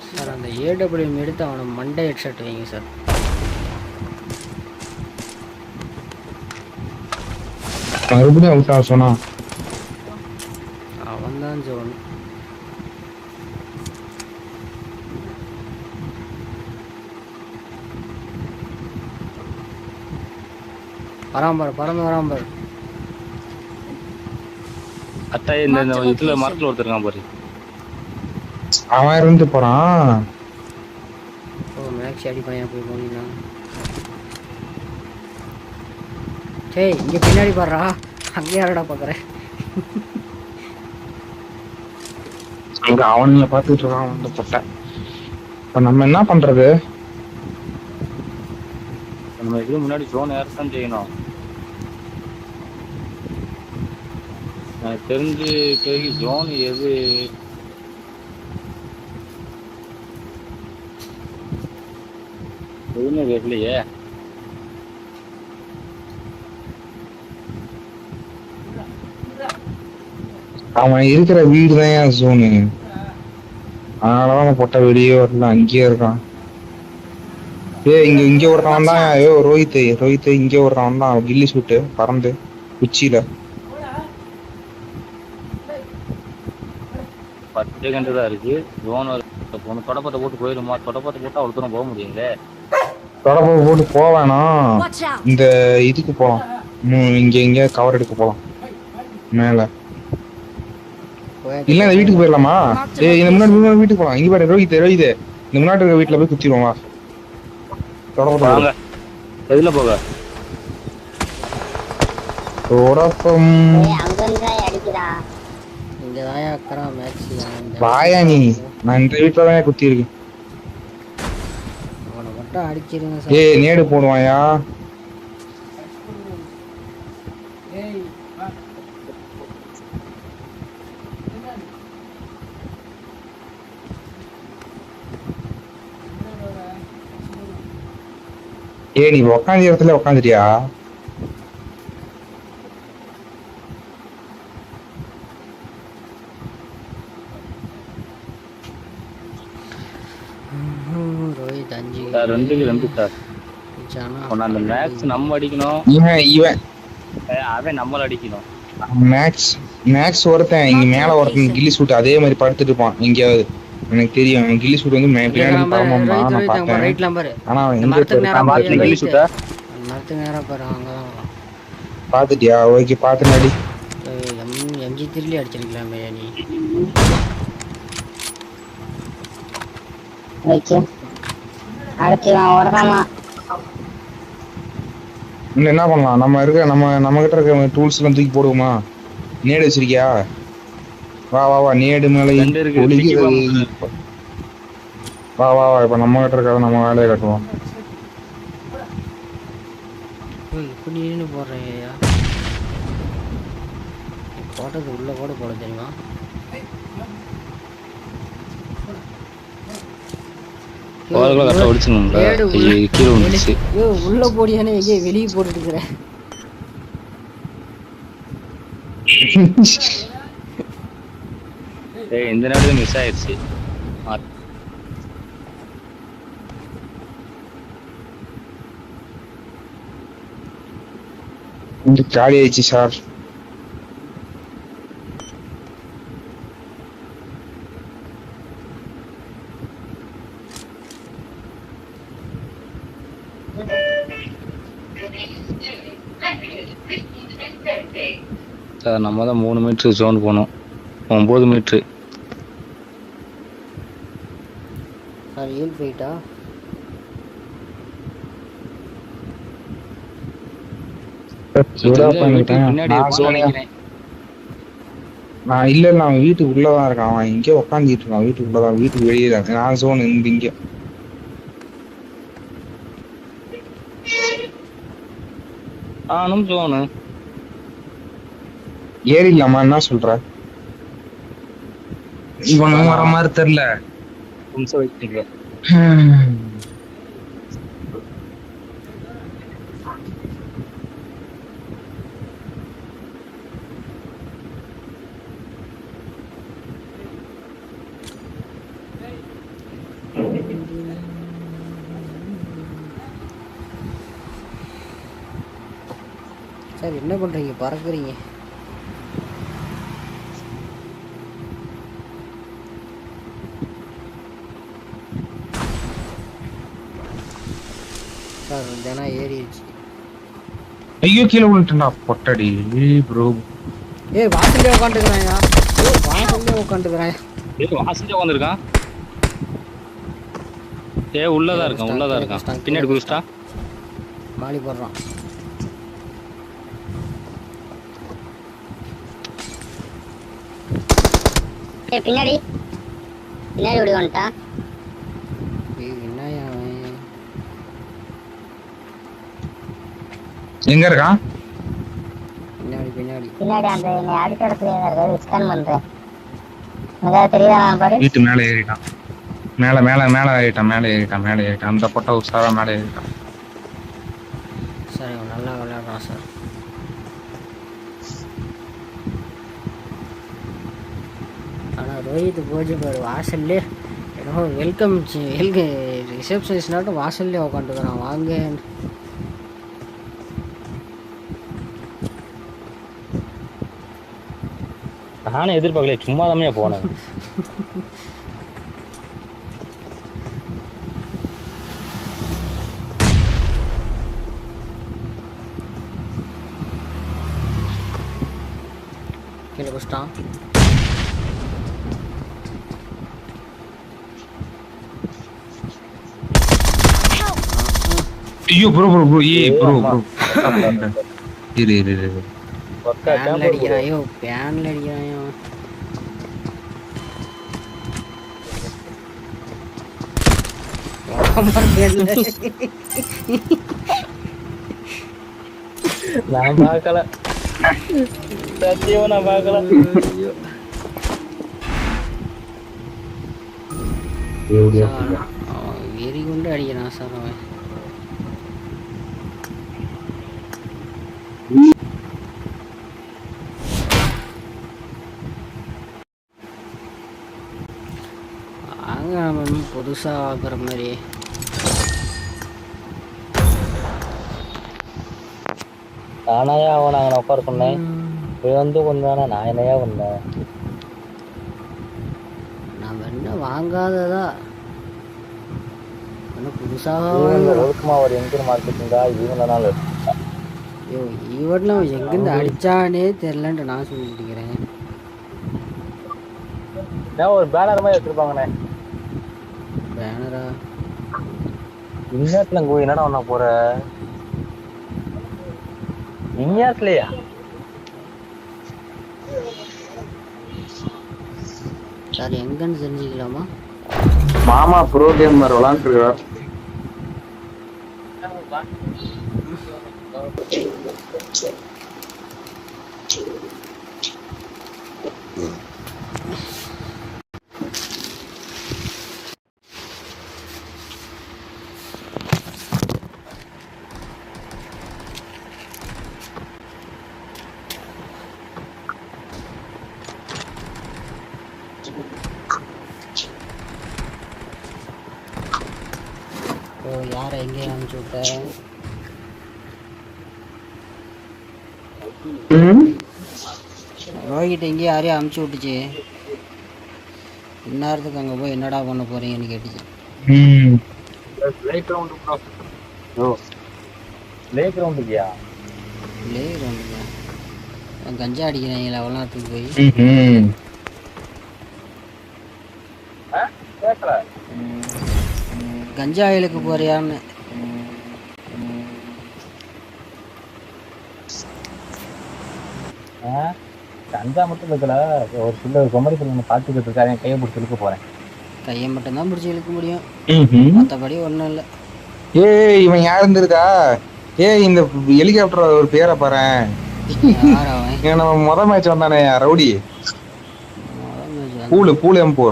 சார் அந்த ஏடபிள்யூஎம் எடுத்து அவனை மண்டை ஹெட்ஷாட் வைங்க சார். மறுபடியும் அவுட் ஆக சொன்னா அவன் தான் ஜோன். வராம்பாரு, பறந்து வராம்பாரு. அத்தா இந்த இதுல மரத்துல ஒருத்தருக்கான் பாரு. அவன் இருந்து போறான். ஓ மேக்ஸி அடி பையன் போய் போனீங்கன்னா. டேய் இங்க பின்னாடி பாடுறா, அங்கே யாரடா பாக்குறேன். அங்க அவனுங்களை பார்த்துட்டு இருக்கான் வந்து பொட்டை. இப்ப நம்ம என்ன பண்றது? நம்ம இதுக்கு முன்னாடி ஜோன் ஏறத்தான் செய்யணும். எனக்கு தெரிஞ்சு இப்போதைக்கு ஜோன் எது எதுவுமே கேட்கலையே. அவன் இருக்கிற வீடு தான் என் ஜோனு. அதனாலதான் பொட்டை வெளியே வரல, அங்கேயே இருக்கான். இங்க ஒருத்தவன் தான். ஐயோ ரோஹித் ரோஹித் இங்க ஒருத்தவன் தான் கில்லி சூட்டு பறந்து உச்சியில. 10 செகண்ட் தான் இருக்கு. ஜோன் தொடப்பத்தை போட்டு போயிடுமா? தொடப்பத்தை போட்டு அவ்வளவு தூரம் போக முடியுங்களே. தொடப்ப போட்டு போவேனா Watch out! இந்த இதுக்கு போலாம். இங்க கவர் எடுக்க போலாம் மேல. இல்ல இந்த வீட்டுக்கு போயிடலாமா? இந்த முன்னாடி வீட்டுக்கு போலாம். இங்க பாரு ரோஹித் ரோஹித் இந்த முன்னாடி இருக்க வீட்டுல போய் குத்திடுவோம். வா வாங்க. எதுல போக? தொடப்பம் அங்க இருந்தா அடிக்கிறா. இங்க தான் அக்கறா மேக்ஸி. வாயா நீ. நான் இந்த வீட்டுல தான் குத்தி இருக்கேன். அவனை மட்டும் அடிச்சிருங்க சார். ஏய் நேடு போடுவாயா? ஏய் நீ உக்காந்த இடத்துல உக்காந்துட்டியா? Rohit 5 sir 2-2 sir. ஜானா அந்த மேக்ஸ் நம்ம அடிக்கணும். இவன் அவன் நம்மள அடிக்கணும். மேக்ஸ் ஒருத்தன் இங்க மேல ஒருத்தன் கில்லி சூட் அதே மாதிரி படுத்துட்டு இருப்பான் எங்கேயாவது. எனக்கு தெரியும் கில்லி சூட் வந்து பின்னாடி பரமம் தான் நான் பார்த்தேன். ரைட்ல பாரு. ஆனா அவன் எங்க மரத்துக்கு நேரா பாரு. கில்லி சூட்டா மரத்துக்கு நேரா பாரு. அங்கதான் பாத்துட்டியா? ஓகே பாத்து நடி. MG3 அடிச்சிருக்கலாமே நீ. ஓகே அடுத்து நான் ஓடலாமா? இன்னும் என்ன பண்ணலாம்? நம்ம கிட்ட இருக்க டூல்ஸ் எல்லாம் தூக்கி போடுவோமா? நேடு வச்சிருக்கியா? வா வா வா நேடு மேல வா வா வா. இப்ப நம்ம கிட்ட இருக்காத நம்ம வேலையை கட்டுவோம். இப்படி நின்று போடுறேன் ஐயா. போட்டது உள்ள கூட போட தெரியுமா? கரெக்டா ஒடிச்சுங்க. கீழே வந்துச்சு. உள்ள போடியானே எங்கே வெளியே போட்டுட்டு இருக்கிறேன். இந்த நேரத்துல மிஸ் ஆயிடுச்சு. காலி ஆயிடுச்சு சார். சார் நம்ம தான் 3 மீட்டர் ஜோன் போனோம். 9 மீட்டர். ரியல் ஃபைட்டா? பின்னாடி இருப்பான்னு நினைக்கிறேன். நான் இல்ல அவன் வீட்டுக்கு உள்ளதான் இருக்கான். அவன் இங்கே உட்காந்துட்டு இருக்கான். வீட்டுக்குள்ளதான், வீட்டுக்கு வெளியே தான். நான் சோனு இங்க நானும் ஜோனு ஏறிடலாமா? என்ன சொல்ற? இவனும் வர மாதிரி தெரியல. நிமிஷம் வச்சுக்க. சார் என்ன பண்றீங்க? பறக்குறீங்க. சார் தினம் ஏறிடுச்சு. ஐயோ கீழே விழுந்துட்டா பொட்டடி ப்ரோ. ஏய் வாசல்லே உட்காந்துக்கிறாங்க. வாசல்லே உட்காந்துக்கிறாங்க. வாசல்லே உட்காந்துருக்கான். உள்ளதான் இருக்கான், உள்ளதான் இருக்கான். பின்னாடி குதிச்சிட்டா. மாலி போடுறான். பின்னாடி பின்னாடி ஓடி வந்துட்டான். என்னையா எங்க இருக்கான்? பின்னாடி பின்னாடி பின்னாடி அந்த என்னை அடித்த இடத்துல இருக்காது. ஸ்கேன் பண்றேன். ஏதாவது தெரியுதா பாரு? வீட்டு மேல ஏறிட்டான். மேல மேல மேல ஏறிட்டான். மேல ஏறிட்டான். மேல ஏறிட்டான். அந்த பொட்டை உஷாரா மேல ஏறிட்டான். சார் இவன் நல்லா விளையாடுறான் சார். ஆனால் ரோஹித் போச்சு பாரு வாசல்லே. ஏதோ வெல்கம் ரிசப்ஷனிஸ்டாட்டும் வாசல்லே உட்காந்துக்கிறான். வாங்க நானே எதிர்பார்க்கல, சும்மா தானே போனேன். கீழே குடிச்சிட்டான். ஐயோ ப்ரோ ப்ரோ ப்ரோ ஏய் ப்ரோ ப்ரோ இரு இரு இரு. பேன்ல அடிக்கிறாயோ, பேன்ல அடிக்கிறாயோ. நான் பார்க்கல, சத்தியமா நான் பார்க்கல. வெறி கொண்டு அடிக்கிறான் சார் அவன். வாங்க புதுசா வாங்குற மாதிரி. நானாயா அவன் அங்கே உட்கார சொன்னேன். வந்து கொண்டானா நான் என்னையா பண்ணேன்? நம்ம என்ன வாங்காததா இன்னும் புதுசாக ஒழுக்கமா ஒரு எங்கேயும் மார்க்கெட்டுங்கா இவங்கனால. ஐயோ ஈவெண்ட்லாம் எங்கேருந்து அடிச்சானே தெரிலன்ட்டு நான் சொல்லிட்டு இருக்கிறேன். நான் ஒரு பேனர் மாதிரி வச்சிருப்பாங்கண்ணே. பேனரா? இந்நேரத்துல இங்கே என்னடா ஒண்ணா போற? இந்நேரத்துலையா? சார் எங்கன்னு தெரிஞ்சுக்கலாமா? மாமா ப்ரோ கேமர் விளாண்டுருக்கார். ஓ யாரை எங்கேயும் அனுப்பிச்சு விட்டேன்? ரோஹித் எங்கேயும் யாரையும் அனுப்பிச்சு விட்டுச்சு. இந்நேரத்துக்கு அங்கே போய் என்னடா பண்ண போறீங்கன்னு கேட்டுச்சு. ப்ளே கிரவுண்டுக்கியா? ப்ளே கிரவுண்டுங்க கஞ்சா அடிக்கிறாங்களா அவ்வளோ நேரத்துக்கு போய். கேட்கல. கஞ்சா ஆயிலுக்கு போறியான்னு. கஞ்சா மட்டும் இருக்கல, ஒரு சில குமரி பிள்ளை பார்த்துக்கிட்டு இருக்காரு, என் கையை பிடிச்சி இழுக்க போறேன். கையை மட்டும்தான் பிடிச்சி இழுக்க முடியும், ம்ஹும். மற்றபடி ஒன்றும் இல்லை. ஏய் இவன் யார் இருந்திருக்கா? ஏய் இந்த ஹெலிகாப்டர் ஒரு பேரை பாறேன். யார் அவன்? இவன் நம்ம முத மேட்ச் வந்தானே ரவுடி, பூல் M4.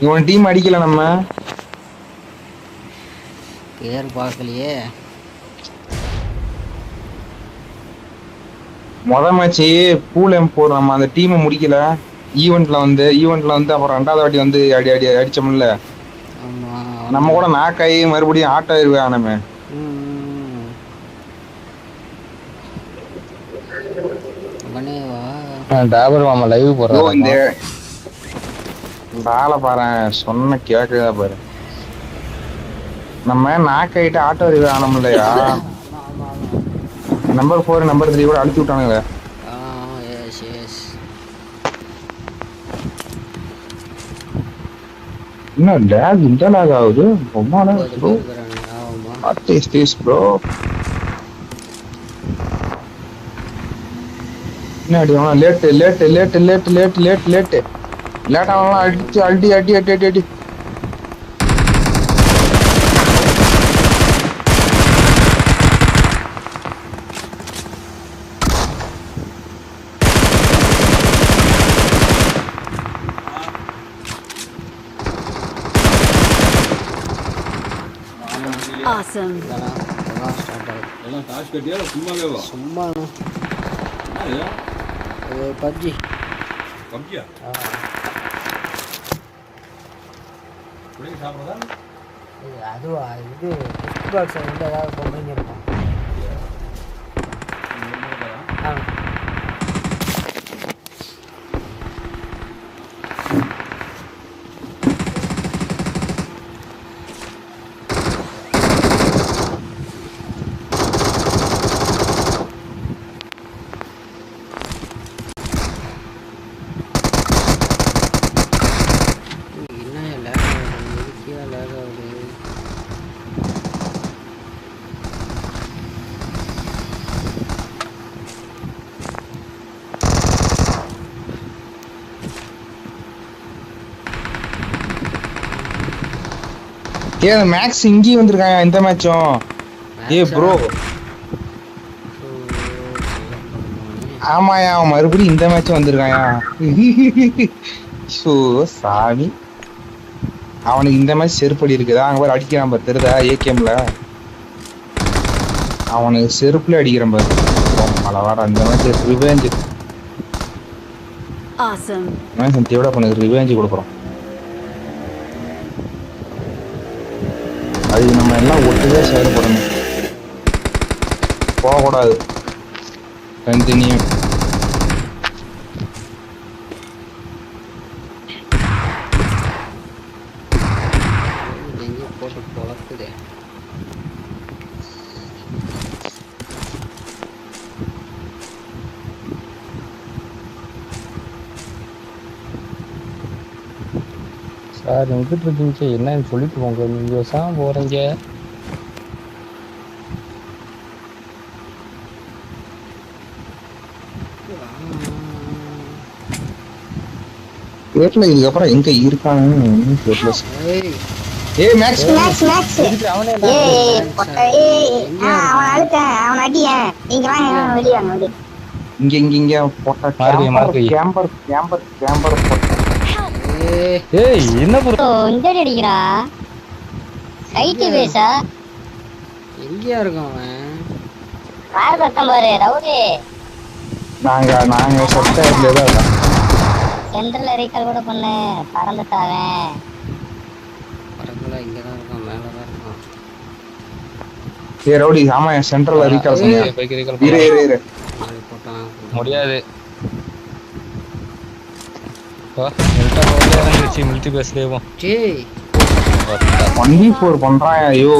இவன் டீம் அடிக்கல நம்ம. பேர் பார்க்கலையே. முத மேட்ச் பூல் M4 நம்ம அந்த டீமை முடிக்கல. ஈவெண்ட்ல வந்து அப்புறம் 2வது வாட்டி வந்து அடிச்சோம்ல. ஆமாம், நம்ம கூட நாக்காயி மறுபடியும் ஆட்டோ ஆயிருவேன் நம்ம. டாபர் மாமா லைவ் இந்த போடுறாங்க. ஆளை பாரு, சொன்ன கேக்குதா பாரு. நம்ம நாக்காயிட்டு ஆட்டோ அறிவு ஆனோம் இல்லையா? நம்பர் 4 நம்பர் 3 கூட அழுத்தி விட்டானுங்களே. என்ன லேக் இந்த லேக் ஆகுது ரொம்ப bro. What is this bro? என்ன அடிவாங்க? லேட் ஆகலாம். அடி Awesome. சும்மா பப்ஜி. அதுவா? இது கிஃப்ட் பாக்ஸ் வந்து ஏதாவது பொம்மைங்க இருக்கும். ஏன் மேக்ஸ் இங்கேயும் வந்திருக்காங்க இந்த மேட்சும்? ப்ரோ ஆமாயா, அவன் மறுபடியும் இந்த மேட்சும் வந்திருக்காயா? ஸோ சாமி, அவனுக்கு இந்த மேட்ச் செருப்படி இருக்குதா? அங்கே பாரு அடிக்கிறான் பாரு, தெரியுதா? ஏகேம்ல அவனுக்கு செருப்புல அடிக்கிறான் பாரு. மழை இந்த மேட்ச் ரிவெஞ்ச். தேவையா பண்ணுங்க, ரிவெஞ்ச் கொடுக்குறோம். அது நம்ம எல்லாம் ஒட்டுவே செயல்படணும், போகக்கூடாது. கண்டினியூ. போட்டு பொழக்குதே. சார் எங்கிட்ட இருந்துச்சு என்னன்னு சொல்லிட்டு போங்க, நீங்க சாம் போறீங்க. கேட்ல இதுக்கப்புறம் எங்க இருக்கான்னு கேட்ல. ஏய் மேக்ஸ் அவனை அடியேன். நீங்க வாங்க வெளிய வாங்க. இங்க போட்ட கேம்பர் ஏய் என்ன ப்ரோ இந்த அடிக்கிறா? சைட் பேசா எங்கயா இருக்கான் அவன்? பாரு கட்டம் பாரு ரவுடி. நாங்க சப்ஸ்கிரைப்ல தான் இருக்கோம். சென்ட்ரல் ரீகால் கூட பண்ணு, பறந்துட்டாவன். பறக்கல, இங்க தான் இருக்கான், மேல தான் இருக்கான். ஏய் ரவுடி, ஆமா சென்ட்ரல் ரீகால் பண்ணு. இரு போட்டான் முடியாது. மில்டி பேஸ்லேயும் 1v4 பண்றான். ஐயோ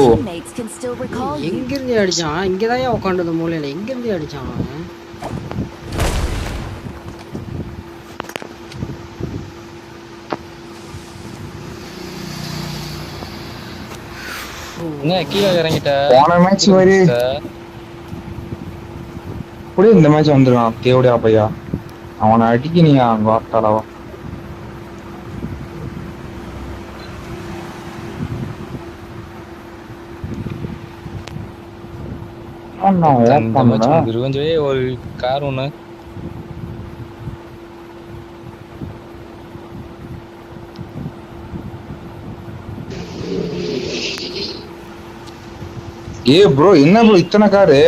எங்கிருந்து அடிச்சான்? இங்கதான் உட்காண்டது மூலையில. எங்கிருந்து அடிச்சான் அவன்? என்ன கீழே இறங்கிட்ட போன மேட்ச் மாதிரி அப்படியே இந்த மேட்ச் வந்துருக்கான் தேவடியா பையா. அவனை அடிக்க நீங்க அங்க வார்த்தாளவா இந்த மேட்ச் இருபஞ்சே ஒரு கார் ஒண்ணு ஏ ப்ரோ என்ன ப்ரோ இத்தனை காரு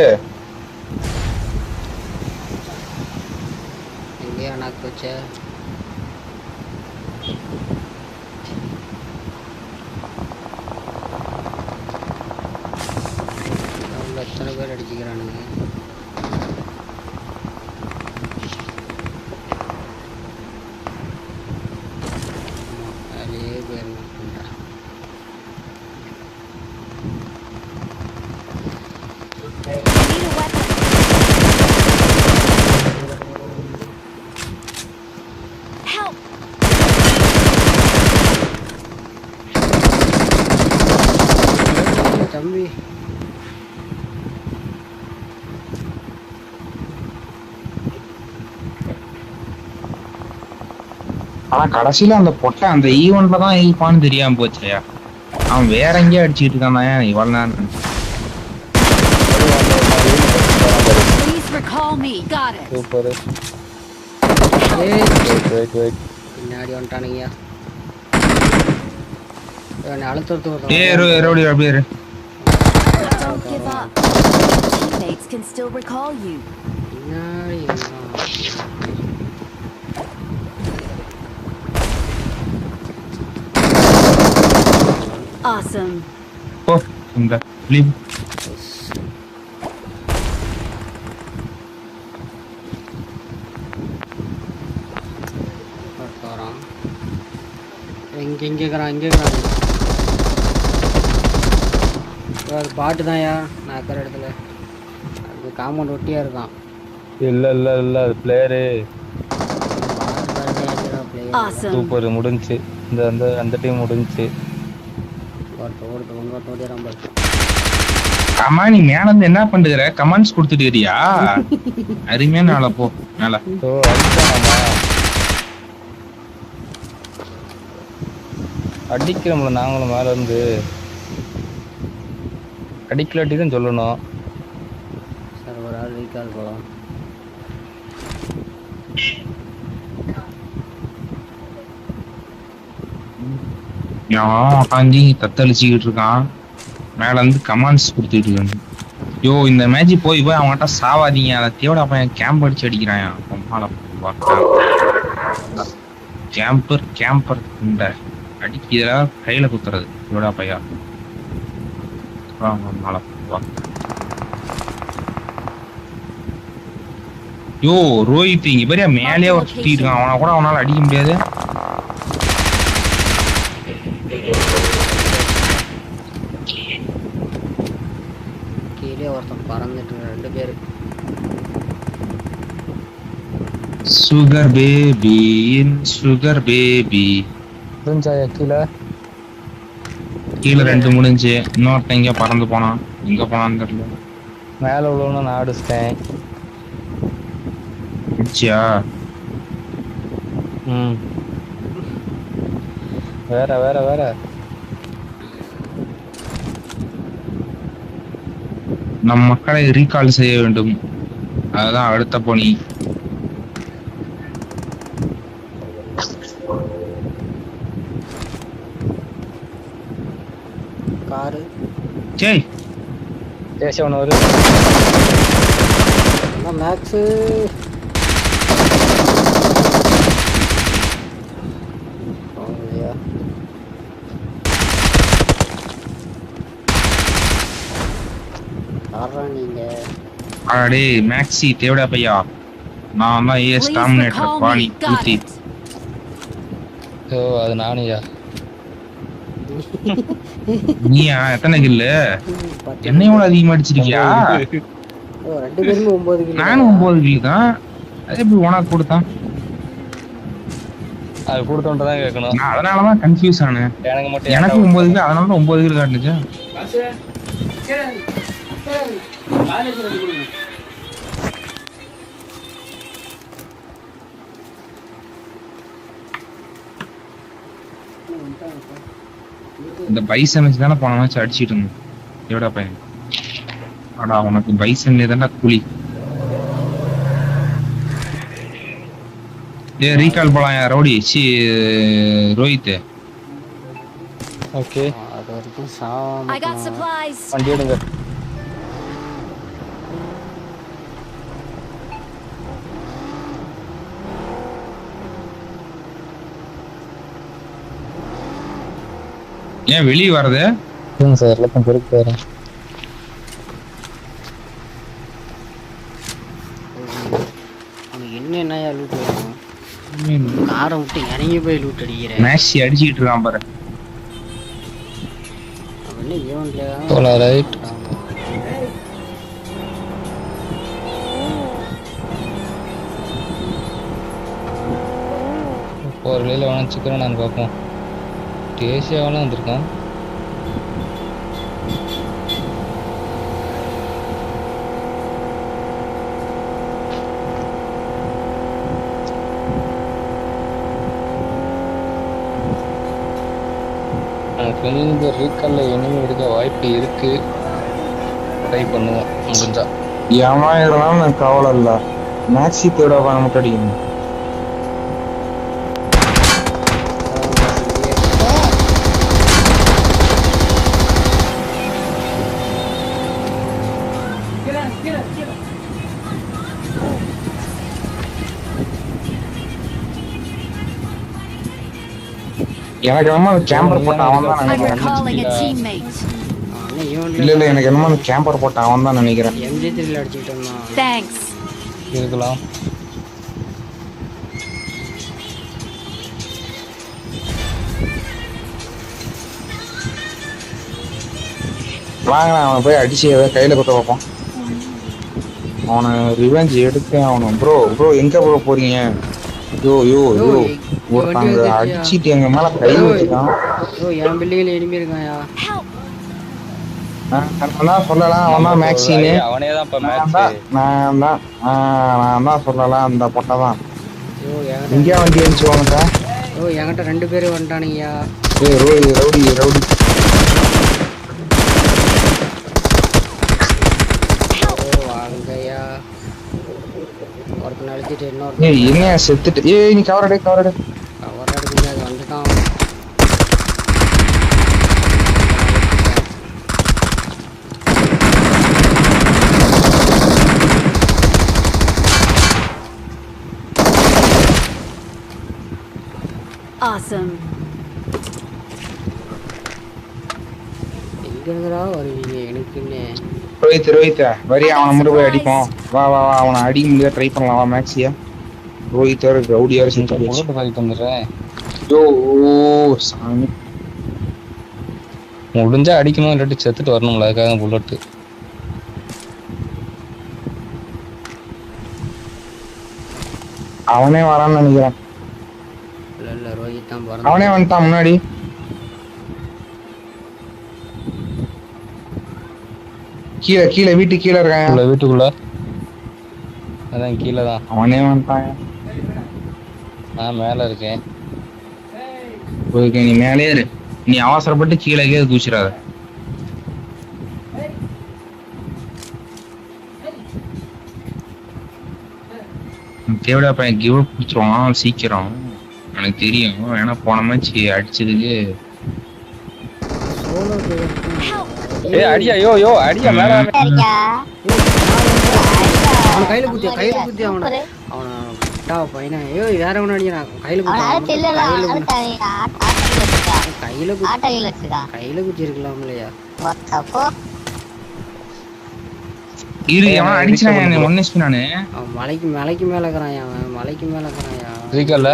எங்கேயா நாக்கு வச்ச அவங்க எத்தனை பேர் அடிச்சுக்கிறானுங்க. வேலையே பேர் பண்ணுறேன். Help! தம்பி ஆனா கடைசியில அந்த பொட்டை அந்த ஈவெண்ட்ல தான் ஈப்பான்னு தெரியாம போச்சையா. அவன் வேற எங்கேயோ அடிச்சுட்டு இருக்கான் இவ்வளவு நேரம். Please recall me. Got it. Super. பின்னாடி வந்துட்டானுங்கய்யா. அழுத்தத்து அப்படியே Don't give up. Teammates can still recall you. பின்னாடி Awesome. ஓ இந்த லீவ் வரான். இங்கே இருக்கிறான். அது பாட்டு தான்யா நான் இருக்கிற இடத்துல. அது காம்பவுண்ட் ஒட்டியா இருக்கான். இல்ல அது பிளேயரு. Awesome. சூப்பர் முடிஞ்சுச்சு. இந்த அந்த டீம் முடிஞ்சுச்சு. அம்மா நீ மேல இருந்து என்ன பண்ணுகிற கமெண்ட்ஸ் கொடுத்துட்டு இருக்கியா? அருமையான நாள போ மேல. ஓ அடிச்சாமா அடிக்கிறோம்ல நாங்களும் மேல இருந்து. அடிக்கலாட்டி தான் சொல்லணும். சார் ஒரு ஆள் ரீகால் போகலாம். உட்காந்து தத்தளிச்சுக்கிட்டு இருக்கான். மேல இருந்து கமாண்ட்ஸ் கொடுத்துட்டு இருக்காங்க. யோ இந்த மேட்ச் போய் அவன்கிட்ட சாவாதீங்க. அதை தேவடா பையன் கேம்ப் அடிச்சு அடிக்கிறான். கேம்பர் இந்த அடிக்கிறா கையில குத்துறது தேவடா பையா. யோ ரோஹித் இங்க பெரிய மேலேயே ஒரு சுத்திட்டு இருக்கான். அவனை கூட அவனால அடிக்க முடியாது. கீழே ஒருத்தன் பறந்துட்டு 2 பேரு. சுகர் பேபி முடிஞ்சாயா கீழே 2 முடிஞ்சு. இன்னொருத்தன் எங்கேயோ பறந்து போனான். எங்க போனான்னு தெரியல. மேல உள்ளவன நான் அடிச்சிட்டேன். அடிச்சியா? வேற நம் மக்களை ரீகால் செய்ய வேண்டும். அதுதான் அடுத்த பணி. காரு ஜெய் தேசவன் ஒரு மேக்ஸு நீங்க அடே மேக்ஸி தேவடா பையா. நான் தான் ஏஎஸ் டாமினேட்டர் பாணி ஊத்தி. ஓ அது நானுயா. நீயா எத்தனை கில்லு? என்னையோட அதிகமா அடிச்சிருக்கியா? 2 பேருமே 9 கிலோ. நானும் 9 கிலோ தான். அது எப்படி உனக்கு கொடுத்தான்? அது கொடுத்தோன்ட்டு தான் கேட்கணும். நான் அதனாலதான் கன்ஃபியூஸ் ஆனேன். எனக்கு மட்டும் எனக்கு 9 கிலோ, அதனால தான் 9 கிலோ காட்டுச்சு. இந்த பைசன் வச்சு தானே போன மேட்ச் அடிச்சிட்டு இருந்தோம். எவ்வளோ பையன் அடா உனக்கு பைசன்ல தான்டா கூலி. ரீகால் போலாம் ரவுடி ரோஹித். ஓகே அது வரைக்கும் I got supplies. வண்டி எடுங்க. ஏன் வெளியே வர்றது? சார் எல்லாத்தையும் பொறுப்பு வரேன். அவனுக்கு என்னையா லூட் வேணும்? காரை விட்டு இறங்கி போய் லூட் அடிக்கிறேன். மேக்ஸி அடிச்சுக்கிட்டு இருக்கான் பாரு. அவன் என்ன ஈவெண்ட்ல போலாம் ரைட். ஒரு வழியில் வேணா சிக்கனை நாங்கள் பார்ப்போம். டேசியாவெல்லாம் வந்திருக்கான். எனக்கு இந்த ரீகாலில் இனிமே இருக்க வாய்ப்பு இருக்கு. ட்ரை பண்ணுவோம் முடிஞ்சா. ஏமா இருந்தாலும் எனக்கு கவலை இல்லை. மேக்ஸி தேட மட்டும் அடிக்கணும். எனக்கு என்னமோ கேம்பர் போட்ட அவன் தான் I'm நினைக்கிறேன். recalling a teammate. அவன் என்ன ஈவெண்ட்ல இல்ல இல்ல எனக்கு என்னமோ கேம்பர் போட்ட அவன் தான் நினைக்கிறேன். MG3ல அடிச்சுட்டு இருந்தான். Thanks. இருக்கலாம். வாங்க அவனை போய் அடிச்சு ஏதாவது கையில குத்த வைப்போம். அவனை ரிவெஞ்ச் எடுத்து அவனும். ப்ரோ ப்ரோ எங்க ப்ரோ போறீங்க? யோ யோ யோ ஒருத்தங்க அடிச்சிட்டு எங்க மேல கை வச்சுட்டான். ஓ என் பில்டிங்ல எனிமி இருக்கான்யா. Help. நான் தான் சொல்லலாம் அவன் தான் மேக்ஸின்னு. அவனே தான் இப்போ நான் தான் சொல்லலாம் அந்த பொட்டை தான். ஓ இங்கே வண்டி அடிச்சு வாங்க. ஓ என்கிட்ட 2 பேர் வந்துட்டானுங்கய்யா. ஏய் ரவுடி ரவுடி ரவுடி. ஓ வாங்கய்யா. ஒருத்தனை அழிச்சிட்டு இன்னொரு ஏய் என்ன செத்துட்டு. ஏய் நீ கவரடே கவரடே. கவர் அடிக்குங்க அது வந்துட்டான். Awesome. எங்கடா வருவீங்க எனக்குன்னு? ரோஹித் ரோஹித் வரி அவனை மட்டும் போய் அடிப்போம். வா வா வா அவனை அடிக்க முடியாது ட்ரை பண்ணலாம். வா மேக்ஸியா ரோஹித் ரவுடியா செஞ்சு புல்லட் வாங்கி வந்துடுறேன். யோ சாமி முடிஞ்சா அடிக்கணும், இல்லாட்டி செத்துட்டு வரணும்ல. அதுக்காக புல்லட்டு. அவனே வரான்னு நினைக்கிறேன். இல்ல ரோஹித் தான் அவனே வந்துட்டான் முன்னாடி. கீழே கீழே வீட்டு கீழே இருக்கான். வீட்டுக்குள்ள அதான் கீழே தான். அவனே வந்துட்டான். நான் மேல இருக்கேன். ஓகே நீ மேலே இரு. நீ அவசரப்பட்டு கீழே கீழே தூச்சிடாத. தேவையா பையன் கிவ் அப் கொடுத்துருவான் சீக்கிரம். எனக்கு தெரியும். ஏன்னா போன மேட்ச் அடிச்சதுக்கு. ஏய் அடியா யோ யோ அடியா மேல. அவன் கையில குத்தி அவனை விட்டா பையனா. ஐயோ வேற ஒண்ணு அடிக்கிறான். கையில குத்தி இருக்கலாம் இல்லையா? இரு அவன் அடிச்சான். ஒன்னு நானு அவன் மலைக்கு மேல இருக்கிறான். அவன் மலைக்கு மேல இருக்கிறான். இருக்கல்ல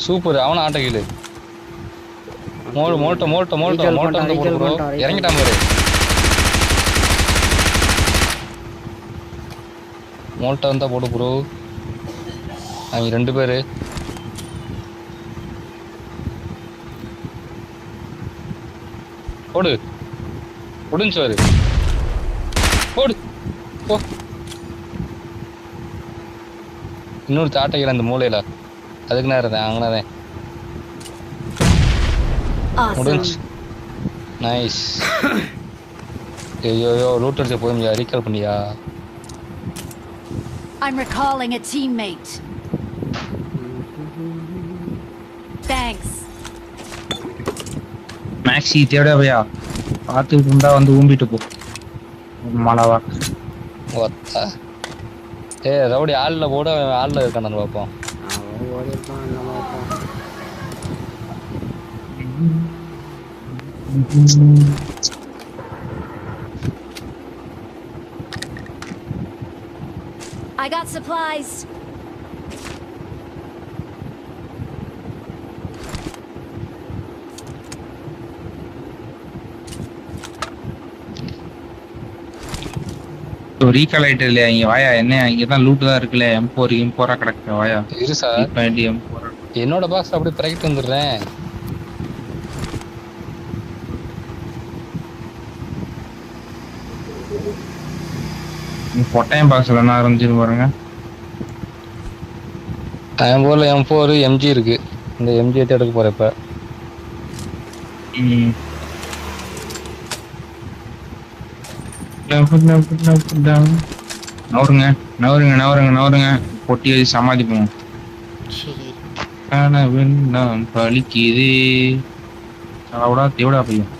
சூப்பர். அவன ஆட்ட கீழ மோட்ட இறங்கிட்டான் பாரு. மோல்ட்டா இருந்தா போடு ப்ரோ. அவங்க 2 பேரு. போடு முடிஞ்சாரு. போடு போ. இன்னொரு தாட்டைகள் அந்த மூலையில அதுக்கு நான் இருந்தேன் அங்கனதான் முடிஞ்சு. நைஸ். ஐயோ லூட் அடிச்ச போய் ரீகால் பண்ணியா? I'm recalling a teammate. Thanks. Maxi தேட பையா பார்த்துட்டு இருந்தா வந்து ஊம்பிட்டு போ மழவா. ஒத்தா ரவுடி ஆள்ல போட ஆள்ல இருக்கானு பார்ப்போம். அவன் ஓடிப்பான் நம்ம பார்ப்போம். I got supplies. ரீகால் ஆயிட்டு இல்லையா இங்க வாயா? என்ன இங்கதான் லூட்டு தான் இருக்குல்ல. M4 கிடக்கு வாயா. இரு சார் M4 என்னோட பாக்ஸ் அப்படியே பிறகிட்டு வந்துடுறேன். பொட்டையம் பாக்ஸ்ல என்ன ஆரம்பிச்சிரு பாருங்க. போல M4 MG இருக்கு. இந்த MG எடுக்க போறேன் இப்ப. நவருங்க நவருங்க நவருங்க நவருங்க. பொட்டி வச்சு சமாளிப்போம். நான் பழிக்குது சாவடா தேவடா பையன்.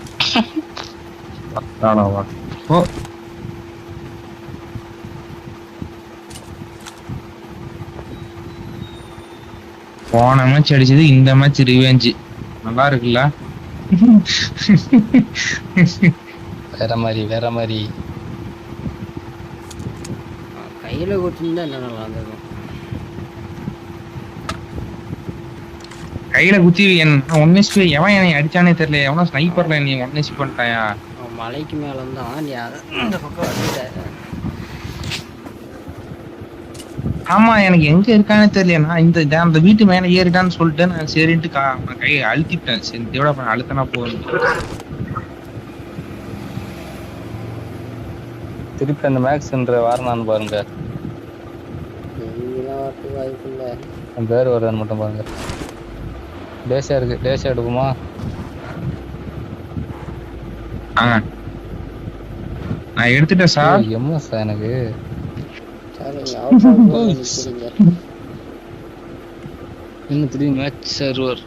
ஓ போன மேட்ச் அடிச்சது இந்த மேட்ச் ரிவெஞ்ச் நல்லா இருக்குல்ல. வேற மாதிரி கையில் கொடுத்துருந்தா என்ன நல்லா இருந்திருக்கும். கையில குத்தி என்ன 1 HP எவன் என்னை அடிச்சானே தெரியல. எவனோ ஸ்னைப்பர்ல நீ 1 HP பண்ணிட்டாயா? அவன் மலைக்கு மேலே இருந்தான் நீ அந்த பக்கம் வந்துட்ட. ஆமா எனக்கு எங்க இருக்கானே தெரியல. நான் அந்த வீட்டு மேல ஏறிட்டான்னு சொல்லிட்டு நான் சரின்ட்டு கையை அழுத்திட்டேன். சரி தேவடா அழுத்தனா போதும். திருப்பி அந்த மேக்ஸ்ன்ற வாரணான்னு பாருங்க. நீங்களாம் வரத்துக்கு வாய்ப்பு இல்லை. அந்த பேர் வருதான்னு மட்டும் பாருங்க. டேஷா இருக்கு. டேஷா எடுக்குமா? நான் எடுத்துட்டேன் சார். எம்எஸ் எனக்கு இன்னும் 3 மேட்ச் சர்வர்.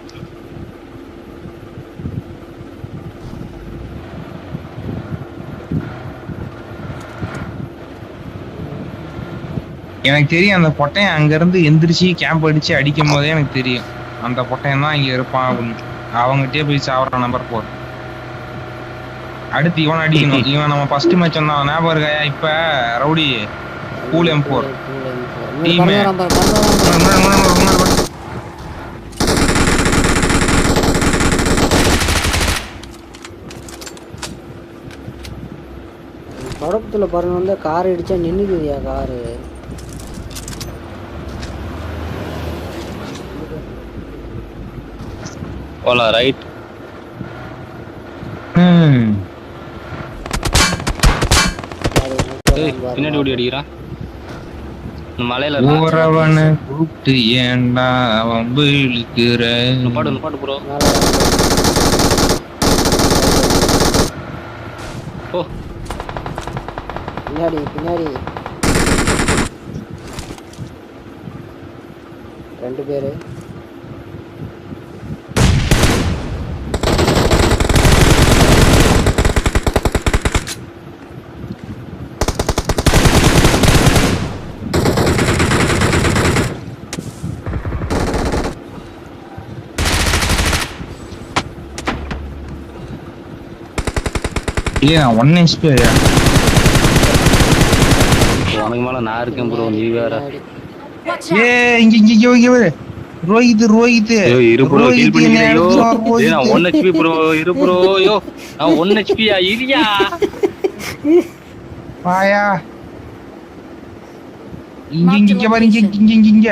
எனக்கு தெரியும் அந்த பொட்டையன் அங்க இருந்து எந்திரிச்சு கேம்ப் அடிச்சு அடிக்கும் போதே எனக்கு தெரியும் அந்த பொட்டையன் தான் இங்க இருப்பான் அப்படின்னு. அவங்ககிட்டயே போய் சாவற நம்பர் 4. அடுத்து இவன் அடிக்கணும். இவன் நம்ம ஃபர்ஸ்ட் மேட்ச் வந்தான் ஞாபகம் இருக்காயா? இப்ப ரவுடி கூல் M4 டீம் தொடக்கத்தில் பாருங்க வந்து கார் அடிச்சா நின்றுக்குதியா காரு. போலாம் ரைட். பின்னாடி ஓடி அடிக்கிறான் மலையில. ஊரவனை கூப்பிட்டு ஏண்டா வம்பு இழுக்கிற? பாட்டு ப்ரோ. ஓ பின்னாடி 2 பேரு. ஏன் 1 HP ஐயா? உனக்கு மேல நான் இருக்கேன் ப்ரோ. நீ வேற. ஏ இங்க வர ரோஹித் இரு ப்ரோ ஹீல் பண்ணிக்கலையோ. ஏய் நான் 1 HP ப்ரோ. இரு ப்ரோ. யோ நான் 1 HP ஆ இரியா. வாயா இங்க பாரு, இங்க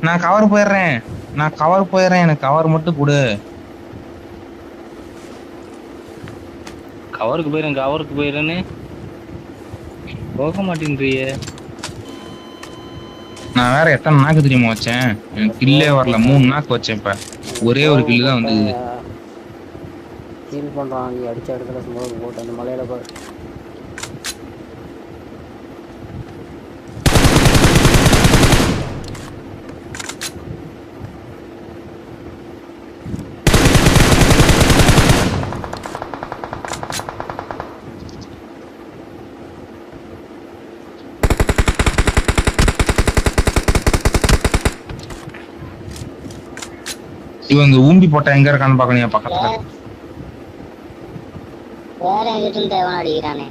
நான் கவர் போயிடுறேன், எனக்கு கவர் மட்டும் கொடு. கவருக்கு போயிடுறேன்னு போக மாட்டேங்கிறியே. நான் வேற எத்தனை நாக்கு தெரியுமா வச்சேன், எனக்கு கில்லே வரல. 3 நாக்கு வச்சேன், இப்ப ஒரே ஒரு கில்லு தான் வந்தது. ஃபீல் பண்ணுறான் நீ அடித்த இடத்துல ஸ்மோக் போட்டு அந்த மலையில் பாரு. இவன் இந்த ஊம்பி போட்டா எங்க இருக்கான்னு பாக்கணும் பக்கத்துல. வேற எங்கிட்ட இருந்து எவன் அடிக்கிறானே.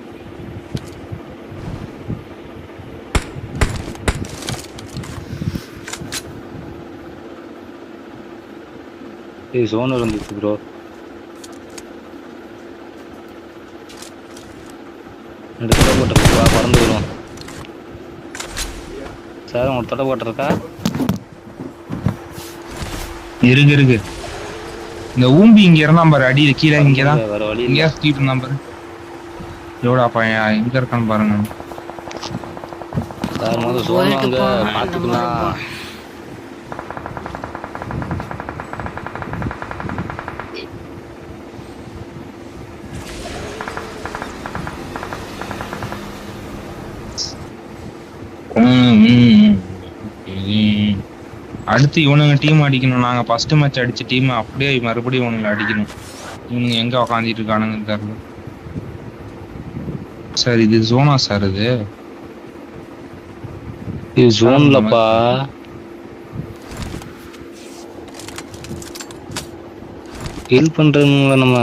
ஜோன் இருந்துச்சு ப்ரோ. தடை போட்டிருக்கா, பறந்து வரும் சார். உங்களுக்கு தடை போட்டிருக்கா? இருக்கு இந்த ஊம்பி இங்க இருந்தா பாரு, அடி கீழே இங்கதான் வேற வழி இங்க ஸ்ட்ரீட் இருந்தா பாரு. எவ்வளோ பையன் எங்க இருக்கான்னு பாருங்க சார். முதல்ல சொல்லுவாங்க பாத்துக்கலாம். அடுத்து இவனுங்க டீம் அடிக்கணும். நாங்க ஃபர்ஸ்ட் மேட்ச் அடிச்ச டீம் அப்படியே மறுபடியும் இவனுங்களை அடிக்கணும். இவனுங்க எங்க உக்காந்துட்டு இருக்கானுங்கன்னு தெரியல சார். இது ஜோனா சார்? இது ஜோன்லப்பா. ஹெல்ப் பண்றதுல நம்ம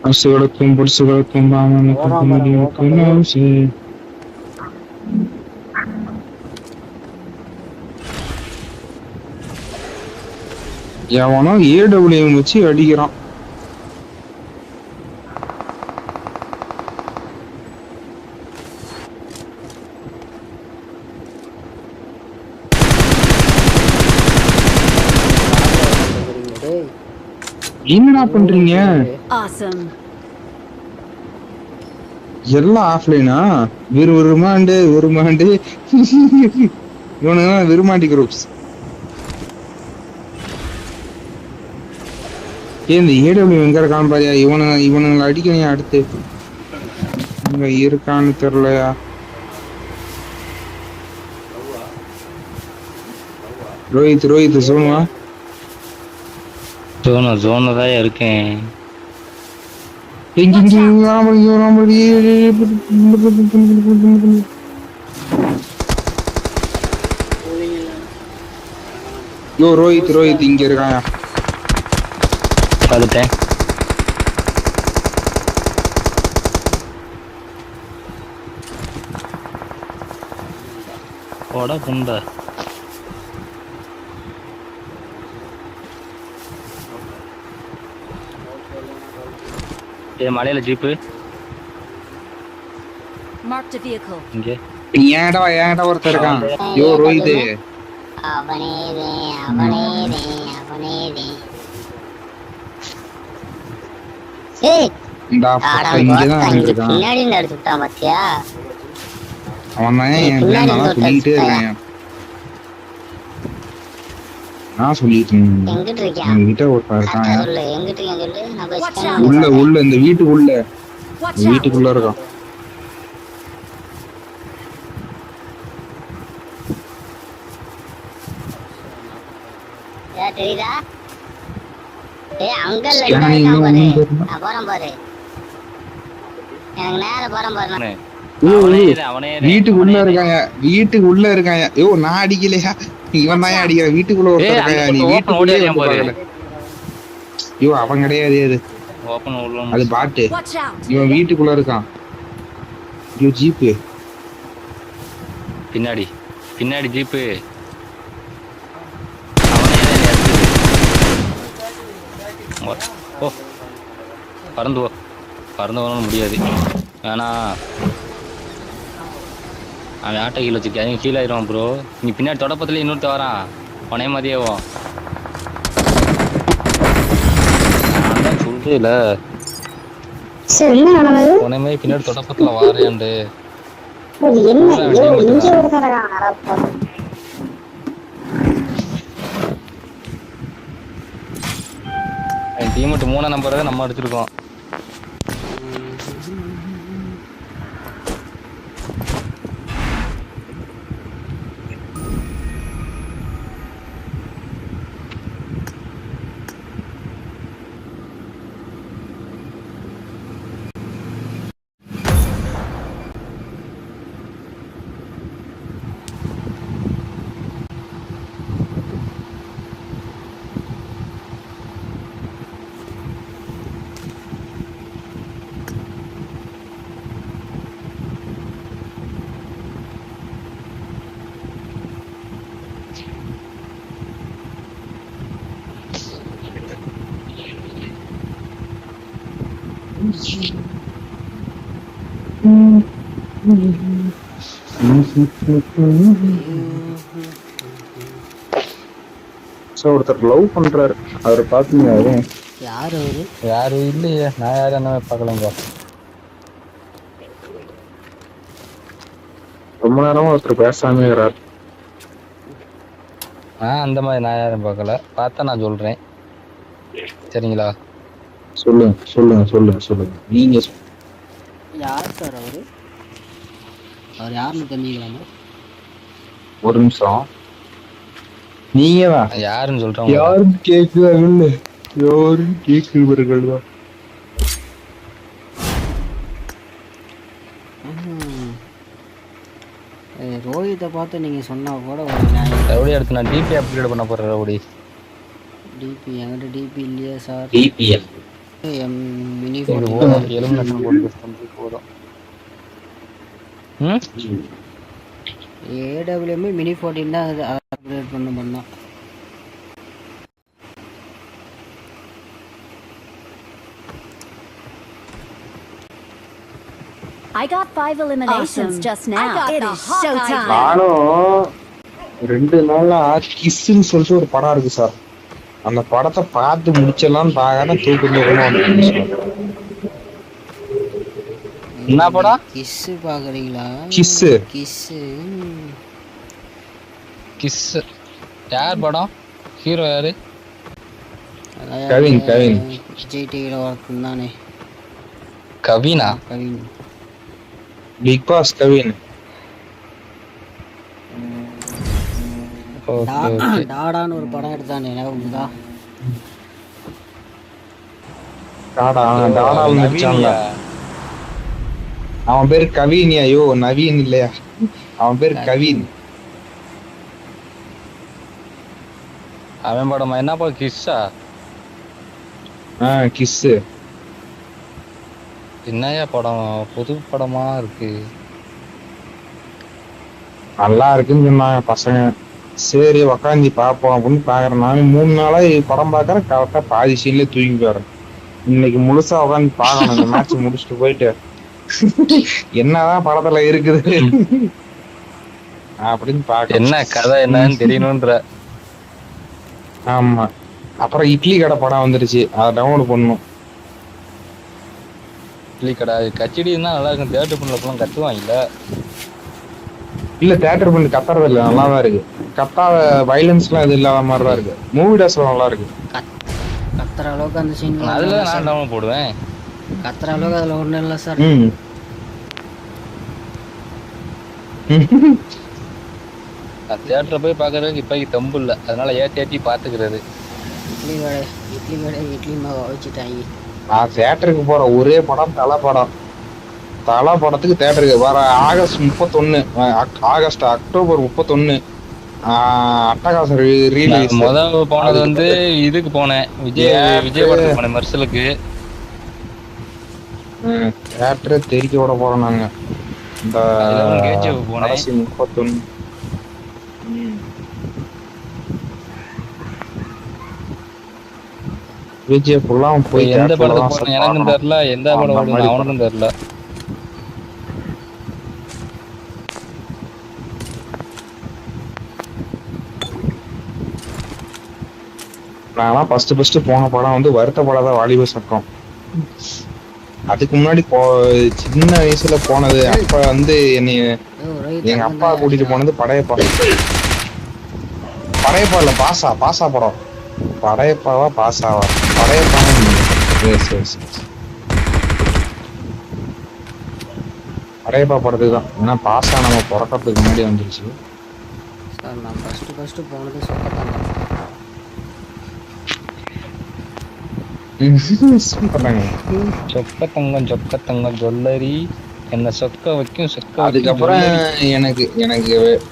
அரசுகளுக்கும் பொருசுகளுக்கும் எவனோ ஏடபிள்யூஎம் வச்சு அடிக்கிறான். என்னடா பண்றீங்க? Awesome. எல்லாம் ஆஃப்லைனா? விருமாண்டு இவனுங்க விருமாண்டி குரூப்ஸ். இந்த ஏடபிள்யூ எங்க இருக்கான்னு பாரியா? இவனுங்களை அடிக்கணும். அடுத்து இங்க இருக்கான்னு தெரியலையா? ரோஹித் சொல்லுவா. ஜோன்ல தான் இருக்கேன். ரோஹித் இங்க இருக்காயா? பார்த்துட்டேன். போடா குண்டா. மலையில ஜீப்பு Marked a vehicle. இங்க ஏன்டா ஒருத்தர் இருக்கான். ரோஹித் அவனேதே பின்னாடி நடத்தி விட்டான் பாத்தியா? அவன் தான் என் நல்லா சொல்லிக்கிட்டே இருக்கான். நான் சொல்லிட்டு எங்கிட்ட இருக்கியா? என்கிட்ட ஒருத்தர் இருக்கான். சொல்லு எங்கிட்ட சொல்லு. நான் பேசுறேன். உள்ள இந்த வீட்டுக்குள்ள இருக்கான். தெரியுதா? அங்க நான் போறேன் பாரு. எனக்கு நேர போறேன் பாரு. வீட்டுக்குள்ள இருக்காங்க. நான் அடிக்கலையா? இவன் தான் அடிக்கிறேன். வீட்டுக்குள்ள ஒருத்தர் இருக்காயா? நீ வீட்டுக்குள்ளே அவன் கிடையாது, அது பாட்டு. இவன் வீட்டுக்குள்ள இருக்கான். ஜீப்பு பின்னாடி ஜீப்பு. ஓ பறந்து வரணும் முடியாது. ஏன்னா அவன் ஆட்டை கீழே வச்சுருக்கேன், கீழே ஆயிடுவான் ப்ரோ. நீ பின்னாடி தொடப்பத்துல இன்னொருத்த வரான் உனே மாதிரியேவும். நான் சொல்றே இல்ல உனே மாதிரி பின்னாடி தொடப்பத்துல வாரேன்டு. டீமேட் 3 நம்பர் நம்ம அடிச்சிருக்கோம். ஒருத்தர் லவ் பண்றாரு, அவரை பாத்தீங்க? யாரு அவரு? யாரு இல்லையே, நான் யாரும் என்ன பார்க்கலங்க. ரொம்ப நேரமா ஒருத்தர் பேசாம இருக்கிறார். அந்த மாதிரி நான் யாரும் பார்க்கல, பார்த்தா நான் சொல்றேன் சரிங்களா? சொல்லுங்க நீங்க. யார் சார் அவரு? அவர் யாருன்னு தெரிஞ்சுக்கலாமா? ஒரு நிமிஷம். நீங்க தான் யாருன்னு சொல்றேன். யாரும் கேக்குறாங்கல்ல, யாரும் கேக்குறவர்கள் தான். ரோஹித்தை பார்த்து நீங்க சொன்னா கூட ஒரு நியாயம். ரவுடி அடுத்து நான் டிபி அப்கிரேட் பண்ண போறேன். ரவுடி டிபி என்கிட்ட டிபி இல்லையா சார்? டிபிஎல் மினி எலிமினேஷன் போதும். ஏடபிள்யூஎம் மினி 14 தான் அது அப்கிரேட் பண்ணா. I got 5 eliminations just now. It is showtime. நானும் 2 நாளா கிஸ்ன்னு சொல்லிட்டு ஒரு படம் இருக்கு சார், அந்த படத்தை பார்த்து முடிச்சலாம்னு பாக்க தூக்கம். என்ன படம்? கிஸ் பாக்குறீங்களா? கிஸ் யார் படம்? ஹீரோ யாரு? கவின். விஜய் டிவில ஒர்க் தானே. கவினா? Kavin Bigg Boss Kavin. டாடான்னு ஒரு படம் எடுத்தானே, ஞாபகம்தா? டாடா நடிச்சான்ல, அவன் பேரு கவின். ஐயோ நவீன் இல்லையா, அவன் பேரு கவின். அவன் படமா? என்ன படம்? கிஸ்ஸா? கிஸ். என்னையா படம்? புது படமா இருக்கு, நல்லா இருக்குன்னு சொன்னாங்க பசங்க. சரி உக்காந்து பாப்போம் அப்படின்னு பாக்குறேன். நானும் 3 நாளா படம் பாக்குறேன், கரெக்டா பாதி சீன்ல தூக்கி போறேன். இன்னைக்கு முழுசா உட்காந்து பாக்கணும் இந்த மேட்ச் முடிச்சுட்டு போயிட்டு என்னதான் படத்துல இருக்குது அப்படின்னு பாக்க. என்ன கதை என்னன்னு தெரியணும்ன்ற. ஆமா. அப்புறம் இட்லி கடை படம் வந்துருச்சு, அதை டவுன்லோட் பண்ணணும். இட்லி கடை கச்சடி தான் நல்லா இருக்கும். தேட்டர் பண்ணலாம் கத்துவாங்க இல்ல, தேட்டர் பண்ணி கத்துறது இல்ல, நல்லாதான் இருக்கு. கத்தாத வயலன்ஸ் எல்லாம் இது இல்லாத மாதிரிதான் இருக்கு. மூவி டாஸ்ல நல்லா இருக்கு. கத்துற அளவுக்கு அந்த சீன் அதுல நான் டவுன் போடுவேன். கத்துற அளவுக்கு அதுல ஒண்ணும் இல்ல சார். நான் தியேட்டரை போய் பாக்குறதுக்கு இப்போதைக்கு தம்பு இல்லை, அதனால ஏற்றி பாத்துக்கிறது. இட்லி மாவை வச்சுட்டாங்க. நான் தியேட்டருக்கு போற ஒரே படம் தலை படம். தலை படத்துக்கு தியேட்டருக்கு வர ஆகஸ்ட் 31, அக்டோபர் 31 அட்டகாசம் ரீலீஸ். முதல் போனது வந்து இதுக்கு போனேன், விஜய் படத்துக்கு போனேன், மெர்சலுக்கு. தியேட்டரை தெரிக்க விட போறோம் நாங்க. இந்த போனேன் 31. விஜய் ஃபுல்லாம் இப்போ போய் எந்த தேட்டர்ல படத்துக்கு தான் போகணும் சார் எனக்கும் பார்க்கணும். தெரியல, எந்த படம் அந்த ஓடணும் மாதிரி அவனுக்கும் தெரியல. நான்லாம் ஃபர்ஸ்ட் போன படம் வந்து வருத்தப்படாத வாலிப சட்டம். அதுக்கு முன்னாடி சின்ன வயசுல போனது அப்ப வந்து என்னைய எங்க அப்பா கூட்டிட்டு போனது படையப்பா. படையப்பா இல்ல பாசா படம். படையப்பாவா பாசாவா? படையப்பா. படையப்பா படத்துக்கு தான். ஏன்னா பாசா நம்ம பிறக்கிறதுக்கு முன்னாடி வந்துருச்சு. சார் நான் ஃபஸ்ட்டு போனது சொக்கத்தாங்க. சொக்க தங்கம் ஜுவல்லரி என்ன சொக்க வைக்கும் சொக்க. அதுக்கப்புறம் எனக்கு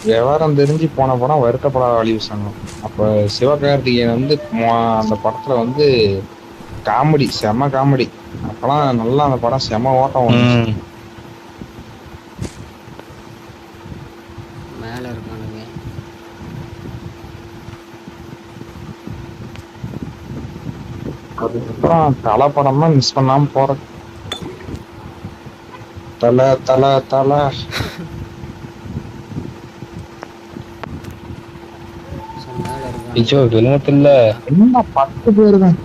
விவரம் தெரிஞ்சு போன படம் வருத்தப்படாத வாலிப சங்கம். அப்ப சிவகார்த்திகேயன் வந்து அந்த படத்துல வந்து காமெடி, செம காமெடி. அப்பெல்லாம் நல்லா அந்த படம் செம ஓட்டம் வந்துச்சு. மேலே இருக்கானுங்க. அதுக்கப்புறம் தலை படம் தான் மிஸ் பண்ணாம போறேன். தலை வினோத்தில்ல என்ன 10 பேர் தான்,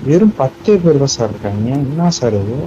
வெறும் 10 பேர் தான் சார் இருக்காங்க. என்ன சார் இது?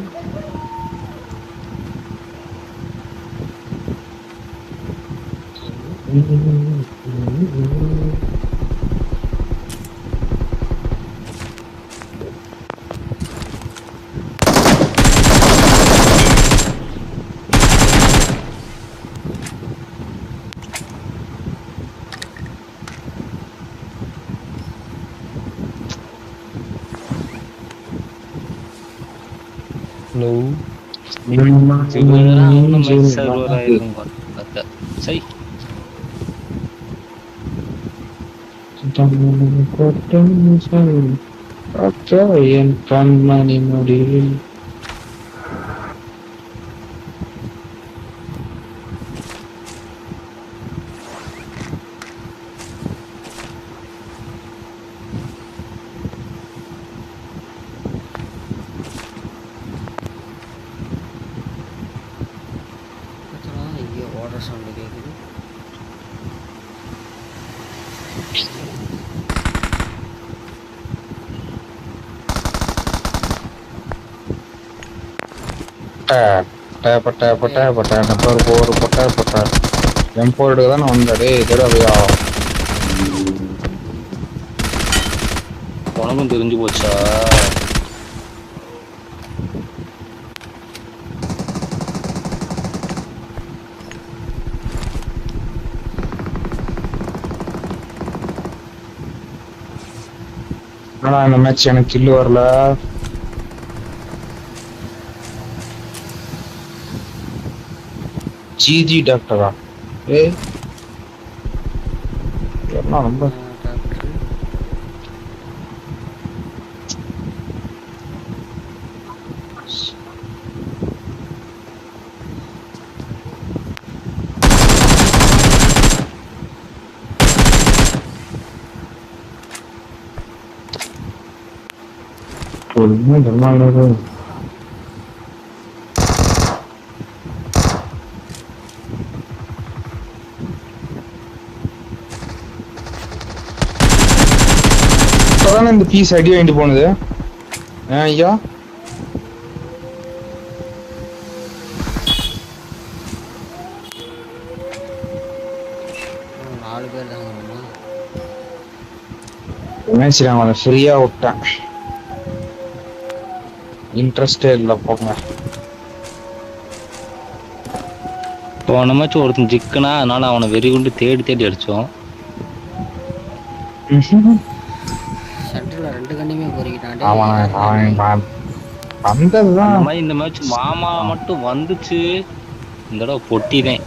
என் கண்மணி முடிவில் இங்கே ஓடுற சவுண்டு கேட்குது. எம்போர்டு தானே வந்தாரு. இதோடயா உனக்கும் தெரிஞ்சு போச்சா? ஆனா இந்த மேட்ச் எனக்கு கில்லு வரல. ஜிஜி டாக்டரா? என்ன ரொம்ப இந்த பீஸ் அடி வாங்கிட்டு போனது. ஐயா 4 பேர் தாங்க. மேட்ச் நான் அவனை ஃப்ரீயா விட்டேன். இன்ட்ரெஸ்டே இல்லை போங்க. போன மேட்ச் ஒருத்தன் ஜிக்கனா, அதனால அவனை வெறி கொண்டு தேடி அடிச்சோம். சென்டர்ல 2 கண்ணுமே பொறிக்கிட்டான். அவன் வந்ததுதான் அந்த மாதிரி இந்த மேட்ச் மாமா மட்டும் வந்துச்சு. இந்த தடவை பொட்டிதான்.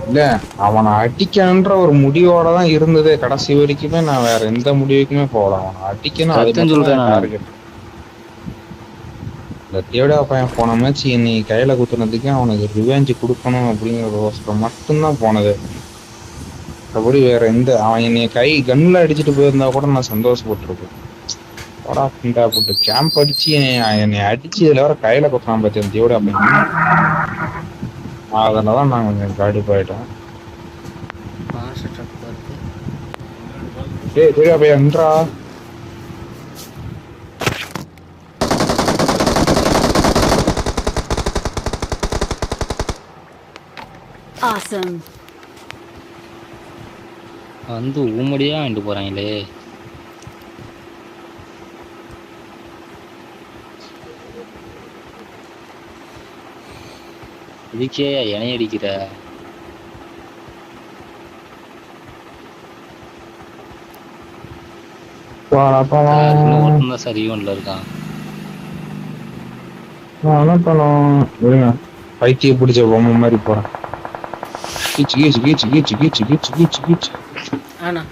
இல்ல அவனை அடிக்கணுன்ற ஒரு முடிவோட தான் இருந்தது கடைசி வரைக்குமே. நான் வேற எந்த முடிவுக்குமே போகல. அவனை அடிக்கணும், அது சொல்றேன் டார்கெட். இந்த தேவடா பையன் போன மேட்ச் என்னை கையில குத்துனதுக்கு அவனுக்கு ரிவெஞ்ச் கொடுக்கணும் அப்படிங்கிற யோசனை மட்டும்தான் போனது. அப்படி வேற எந்த அவன் என்னைய கை கண்ணில் அடிச்சுட்டு போயிருந்தா கூட நான் சந்தோஷப்பட்டிருப்பேன். போடா பிண்டா போட்டு கேம்ப் அடிச்சு என்னை அடிச்சு இதுல வேற கையில கொட்டான் பார்த்தேன் தீவிர அப்படின்னு. அதனாலதான் நான் கொஞ்சம் கடுப்பாயிட்டேன். மாஸ்டர் ட்ரக் வருது. சரி அப்ப என்றா Awesome. வந்து ஊமடியா வாங்கிட்டு போறாங்களே. இதுக்கே இணை அடிக்கிற இன்னும் ஒருத்தன் தான் சார் ஈவன்ல இருக்கான். இருங்க பைத்திய பிடிச்ச பொம்மை மாதிரி போறேன். கீச்சு கீச்சு கீச்சு கீச்சு கீச்சு கீச்சு கீச்சு கீச்சு. ஆனா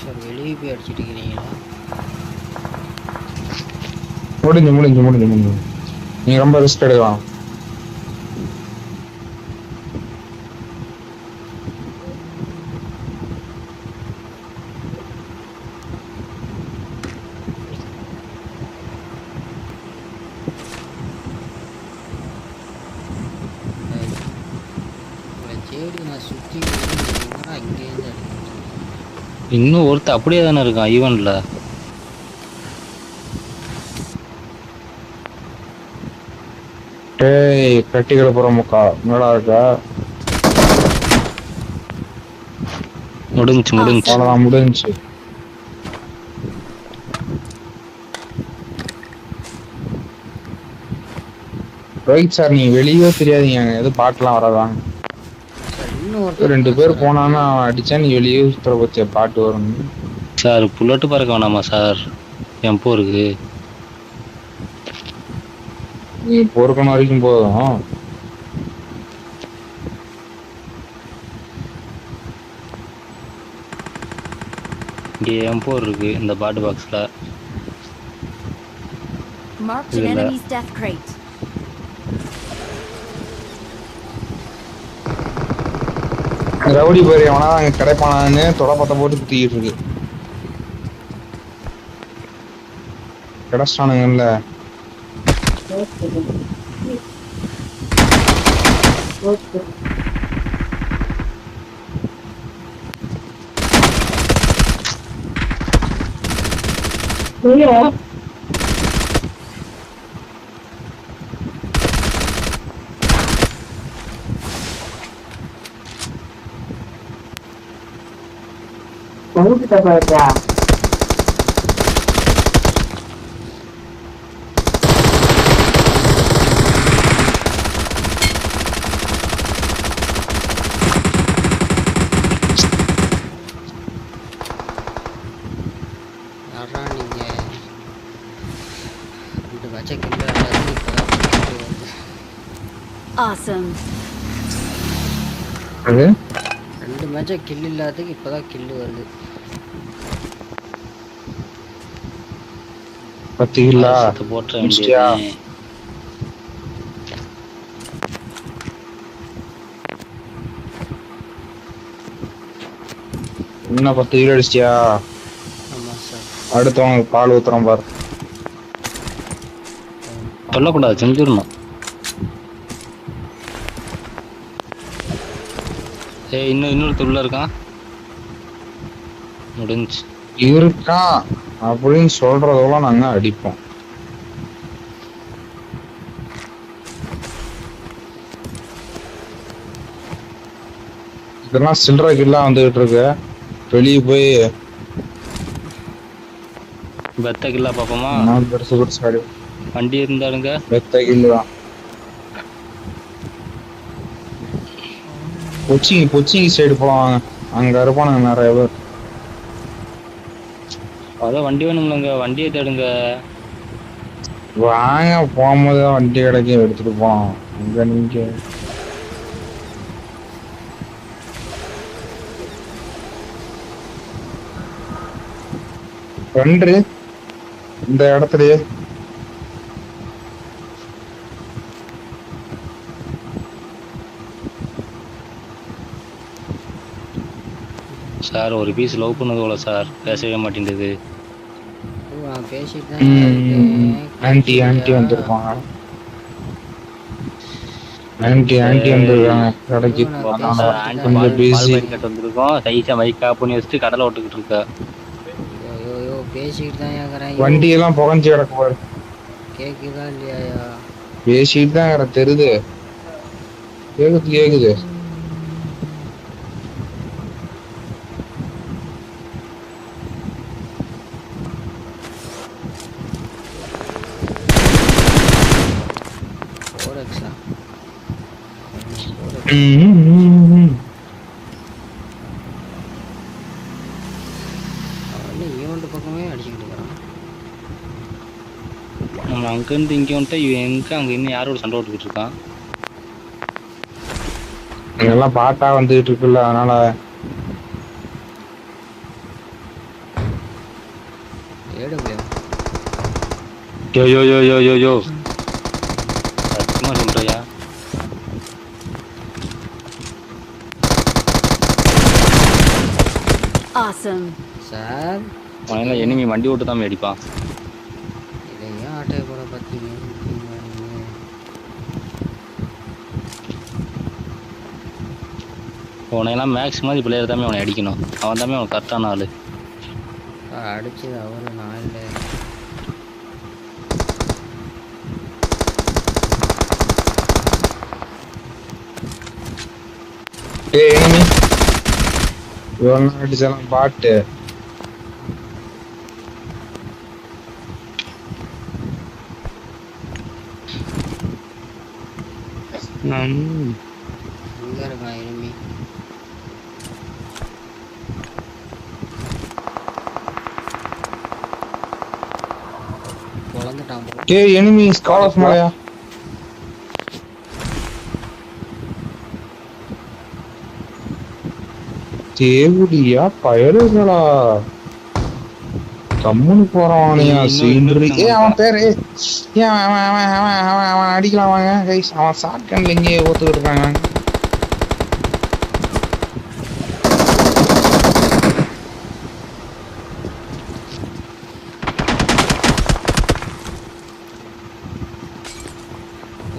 சார் வெளியே போய் அடிச்சிட்டு இருக்கிறீங்களா? முடிஞ்சு நீங்க ரொம்ப ரிஸ்க் எடுக்கலாம். தேடி நான் சுற்றி இங்கேருந்து இன்னும் ஒருத்தர் அப்படியே தானே இருக்கான் ஈவன்ல. ஏய் கட்டிக்கிற போற முக்கா நல்லா இருக்கா? முடிஞ்சு அவ்வளவுதான் முடிஞ்சு. ரோஹித் சார் நீங்க வெளியே தெரியாதீங்க, எதுவும் பாட்டுலாம் வராதாங்க. இன்னும் ரெண்டு பேர் போனான்னா அவன் அடிச்சா நீ வெளியே சுத்துற பத்திய பாட்டு வரும் சார். புல்லட்டு பறக்க வேணாமா சார்? எம்போ இருக்கு. நீ பொறுக்கணும் வரைக்கும் போதும். இங்கே எம்போ இருக்கு இந்த பாட்டு பாக்ஸ்ல. Marked an enemy's death crate. Rowdy பேர் எவனா அங்க கிடைப்பானான்னு தொடப்பத்தை போட்டு குத்திக்கிட்டு இருக்கு. கிடைச்சிட்டானுங்கல்ல. Awesome. அது 2 மேட்சா கில் இல்லாததுக்கு இப்பதான் கில் வருது. பத்திங்களா போட்ட வேண்டியது. என்ன 10 கிலோ அடிச்சியா? ஆமாம் சார். அடுத்தவங்க பால் ஊத்துறோம் பாரு. சொல்லக்கூடாது, செஞ்சிடணும். இன்னொருத்தர் உள்ள இருக்கான். முடிஞ்சு இருக்கான் அப்படின்னு சொல்றதெல்லாம் நாங்க அடிப்போம். இதெல்லாம் சில்லற கில்லாம் வந்துகிட்டு இருக்கு. வெளியே போய் பெத்த கில்லா பாப்போமா? பெருசு பெருசு அடி. வண்டி இருந்தாருங்க. பெத்த கில்லு தான். பொச்சிங் சைடு போவாங்க, அங்க இருப்பானுங்க நிறைய பேர். அதான் வண்டி வேணும்லங்க, வண்டியை தேடுங்க. வாங்க போகும்போது வண்டி கிடைக்கும் எடுத்துட்டு போனோம். அங்க நீங்க ரெண்டு இந்த இடத்துலயே சார் ஒரு பீஸ் லவ் பண்ணது போல சார், பேசவே மாட்டேங்குது. நான் பேசிட்டு தான் ஆன்டி வந்திருப்பாங்க. ஆன்டி வந்திருக்காங்க கடைக்கு. கொஞ்சம் பிஸி. வந்திருக்கோம் சைஸா மைக் ஆஃப் பண்ணி வச்சுட்டு கடலை ஓட்டுக்கிட்டு இருக்கா. ஐயோ பேசிட்டு தான் ஏக்குறேன். வண்டி எல்லாம் புகஞ்சு கிடக்கு பாரு. கேக்குதா இல்லையா? பேசிட்டு தான் கிடக்கு தெரியுது. கேக்குது. ஈவெண்ட் பக்கமே அடிச்சுக்கிட்டு இருக்கிறான். நம்ம அங்கேருந்து இங்கே வந்துட்டு இவன் எங்கே அங்கே இன்னும் யாரோட சண்டை ஓட்டுக்கிட்டு இருக்கான். எல்லாம் பாட்டா வந்துகிட்டு இருக்குல்ல, அதனால யோ சத்தியமா சொல்றியா? Awesome. சார் அவன் எனிமி வண்டி ஓட்டு தான் அடிப்பான். இதை ஏன் ஆட்டையை கூட பார்த்தீங்க? உனையெல்லாம் மேக்ஸிமம் பிள்ளையர் தாமே அவனை அடிக்கணும். அவன் தாமே அவன் கரெக்டான ஆளு. அடிச்சது அவரு நான் இல்லை. அடிச்சலாம் பாட்டு. எங்க இருக்கான் எனிமி? குழந்துட்டான். எனிமி ஸ்கால் ஆஃப் மாயா. தேவுடியா பயலுகளா கம்முனு போறானையா சீன்றி. அவன் பேரு ஏன் அவன் அடிக்கலாம் வாங்க கைஸ். அவன் ஷாட்கன்ல இங்கே ஓத்துக்கிட்டு இருக்காங்க.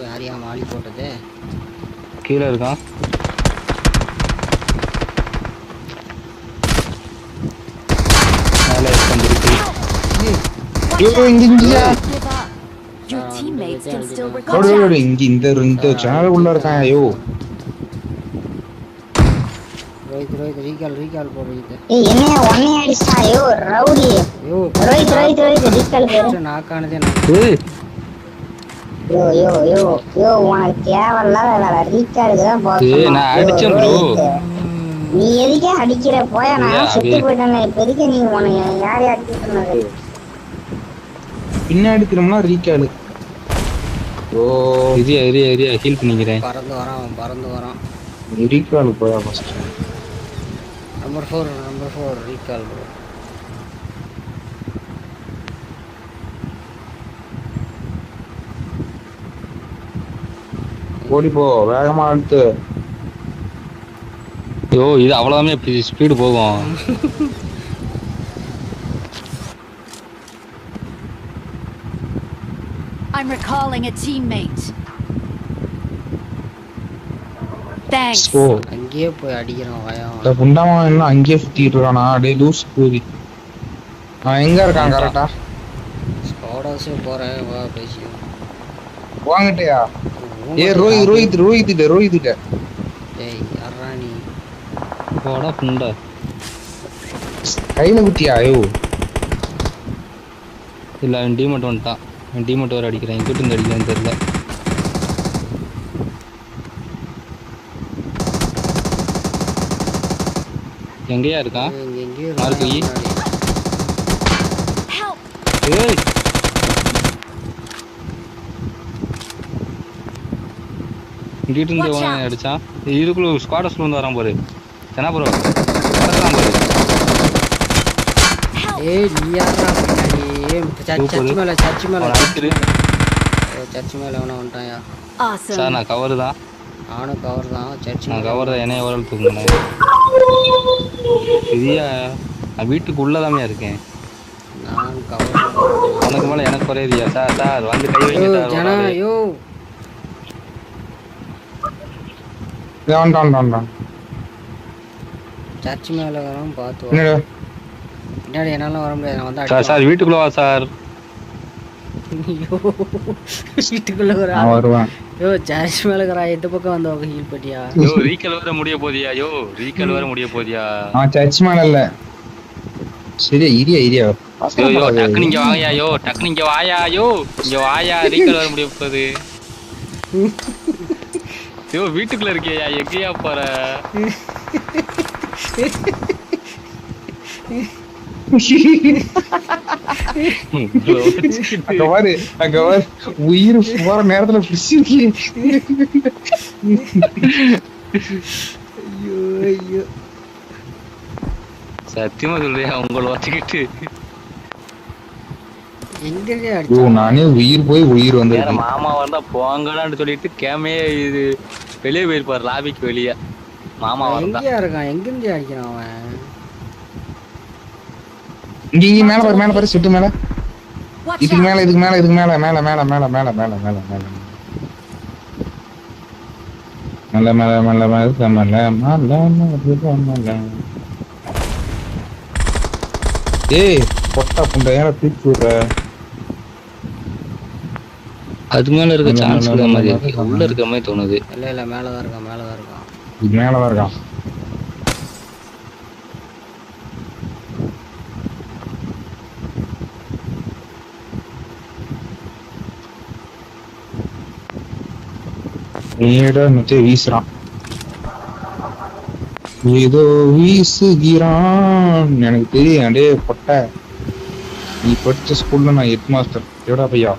யாரையா மாலி போட்டது? கீழே இருக்கான். Your teammates can still recall you. இந்த சேனல் உள்ள இருக்கான். ஐயோ ரோஹித் ரீகால் போடுறது. என்ன ஒன்னே அடிச்சா? ஐயோ ரவுடி. ஐயோ ரோஹித் ரீகால் போடு. நாக்கானதே யோ உனக்கு தேவையில்லாத வேலை. ரீகாலுக்கு தான் போறேன். நான் அடிச்சேன் ப்ரோ. நீ எதுக்கே அடிக்கிற? போயா நான் செத்து போயிட்டேன். இப்போதைக்கு நீ உனக்கு யாரையும் அடிக்கிட்டு சொன்னது? பின்னாடி திரும்பினா ரீகாலு. ஓ ஏரியா ஹீல் பண்ணிக்கிறேன். பறந்து வரான். ரீகாலு போயா ஃபர்ஸ்ட். Number 4 recall bro. ஓடி போ வேகமா அடுத்து. ஐயோ இது அவ்வளவுதாமே ஸ்பீடு போகும். I'm recalling a teammate. Thanks. ஓ அங்கேயே போய் அடிக்கிறான் வாயா. இந்த புண்டாமா என்ன அங்கேயே சுத்திட்டு இருக்கானா? டேய் லூஸ் கூதி. அவன் எங்க இருக்கான் கரெக்டா? ஸ்குவாடாஸே போறேன் வா பேசி. வாங்கட்டியா? ரோஹித். ஏய் யாரா நீ? போடா புண்டா. கையில குத்தியா? ஐயோ இல்ல அவன் டீமேட் வந்துட்டான். அவன் டீமேட் வர அடிக்கிறான். எங்கிட்ட இருந்து அடிக்கிறான்னு தெரியல. எங்கேயா இருக்கான்? எங்கேயோ மார்க் வை. Help. ஏய் இங்கிட்ட இருந்து எவன் அடிச்சான்? இதுக்குள்ள ஸ்குவாடஸ்ல வந்து வரான் பாரு. என்ன ப்ரோ வரலாம் பாரு. ஏய் நீ யாரா பின்னாடி சர்ச் மேல எவனோ வந்துட்டாயா Awesome. சார் நான் கவர் தான். நானும் கவர் தான் சர்ச் நான் கவர் தான். என்னைய ஒரு தூக்குனேன். சரியா நான் வீட்டுக்குள்ளதாமே இருக்கேன். நான் கவர் உனக்கு மேல எனக்கு குறையுதியா சார்? சார் வந்து கை வைங்க சார். ஜனா யோ டான் சர்ச் மேல வரோம் பார்த்து என்னடா பின்னாடி என்னால வர முடியாது நான் வந்து சார் சார் வீட்டுக்குள்ள வா சார். ஐயோ வீட்டுக்குள்ள வர நான் வருவேன். யோ சர்ச் மேல இருக்கற இந்த பக்கம் வந்து ஹீல் பண்ணியா யோ ரீகல் வர முடிய போதியா? யோ ரீகல் வர முடிய போதியா? அவன் சர்ச் மேல இல்ல. சரி இரியா யோ யோ டக்கு நீங்க வாயா. யோ டக்கு நீங்க வாயா. யோ இங்க வாயா. ரீகல் வர முடிய போகுது. யோ வீட்டுக்குள்ள இருக்கியா? எங்கயா போற? அங்க பாரு உயிர் போற நேரத்துல பிடிச்சிருக்கி. ஐயோ ஐயோ சத்தியமா சொல்றியா? உங்களை வச்சுக்கிட்டு எங்கடே ஐயோ அடிச்சா நானே உயிர் போய் உயிர் வந்து வேற மாமா வந்தா போங்கடான்னு சொல்லிட்டு கேமையே இது வெளியே போயிருப்பாரு லாபிக்கு வெளியே. மாமா வந்தா எங்கயா இருக்கான் எங்கிருந்து அடிக்கிறான் அவன் இங்க மேல பாரு சுட்டு மேல Watch இதுக்கு out. மேல மேல மேல மேல மேல மேல மேல மேல மேல ஏய் பொட்டா புண்டை ஏன் தூக்கி விடுற? அது மேல இருக்க சான்ஸ் இருக்க மாதிரி இருக்கு. உள்ள இருக்க மாதிரி தோணுது. இல்ல மேலதான் இருக்கான் இது மேலதான் இருக்கான். வீசுறான் ஏதோ வீசுகிறான். எனக்கு தெரியும். அடே பொட்ட நீ படிச்ச ஸ்கூல்ல நான் ஹெட் மாஸ்டர். எவடா பையா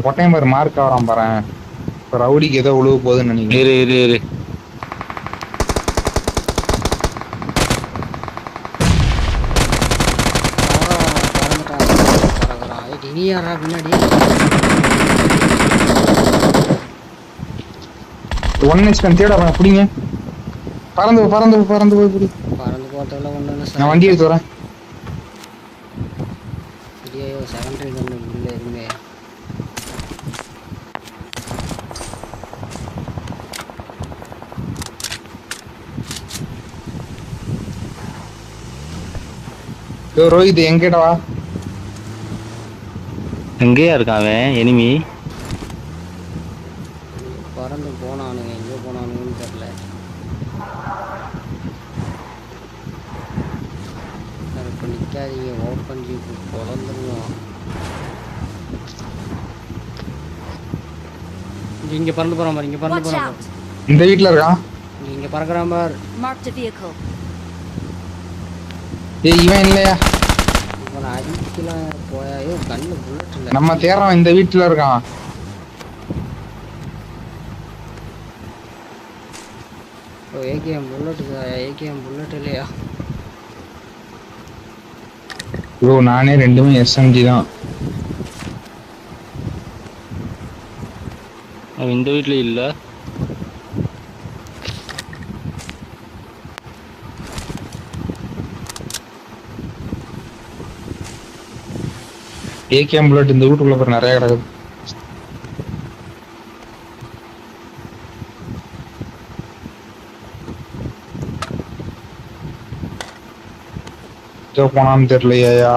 பொட்டையும் பாரு மார்க் ஆகிறான் பாரு. இப்ப ரவுடிக்கு ஏதோ உழுவு போகுதுன்னு நினைக்கிறேன். இரு நீ யாரா பின்னாடி ஒன் நெக்ஸ்ட் தேடா பிடிங்க. பறந்து போய் பிடி. பறந்து போறதுல ஒண்ணு நான் வண்டி எடுத்து வரேன். ஐயோ செகண்டரி கண்ணு இல்ல எதுவுமே ரோஹித் எங்கிட்ட வா. எங்கேயா இருக்கான் அவன் எனிமி? பறந்து போனானுங்க எங்க போனானுங்கன்னு தெரியல. இப்ப நிக்காதீங்க ஓப்பன் ஜீப் குழந்துருவோம். இங்க பறந்து போறான் பாரு. Watch out. இந்த வீட்டுல இருக்கான். இங்க பறக்குறான் பாரு. Marked a vehicle. ஏய் இவன் இல்லையா? இவனை அடிக்கலாம் போயா. ஐயோ கண்ணு புல்லட் இல்ல. நம்ம தேடுறோம். இந்த வீட்டுல இருக்கான். ஏகேஎம் புல்லட் இல்லையா? ப்ரோ நானே ரெண்டுமே எஸ்எம்ஜி தான். அவன் இந்த வீட்ல இல்ல. ஏகேஎம் புல்லட் இந்த வீட்டுக்குள்ள போய் நிறைய கிடக்குது. போனான்னு தெரியலையா?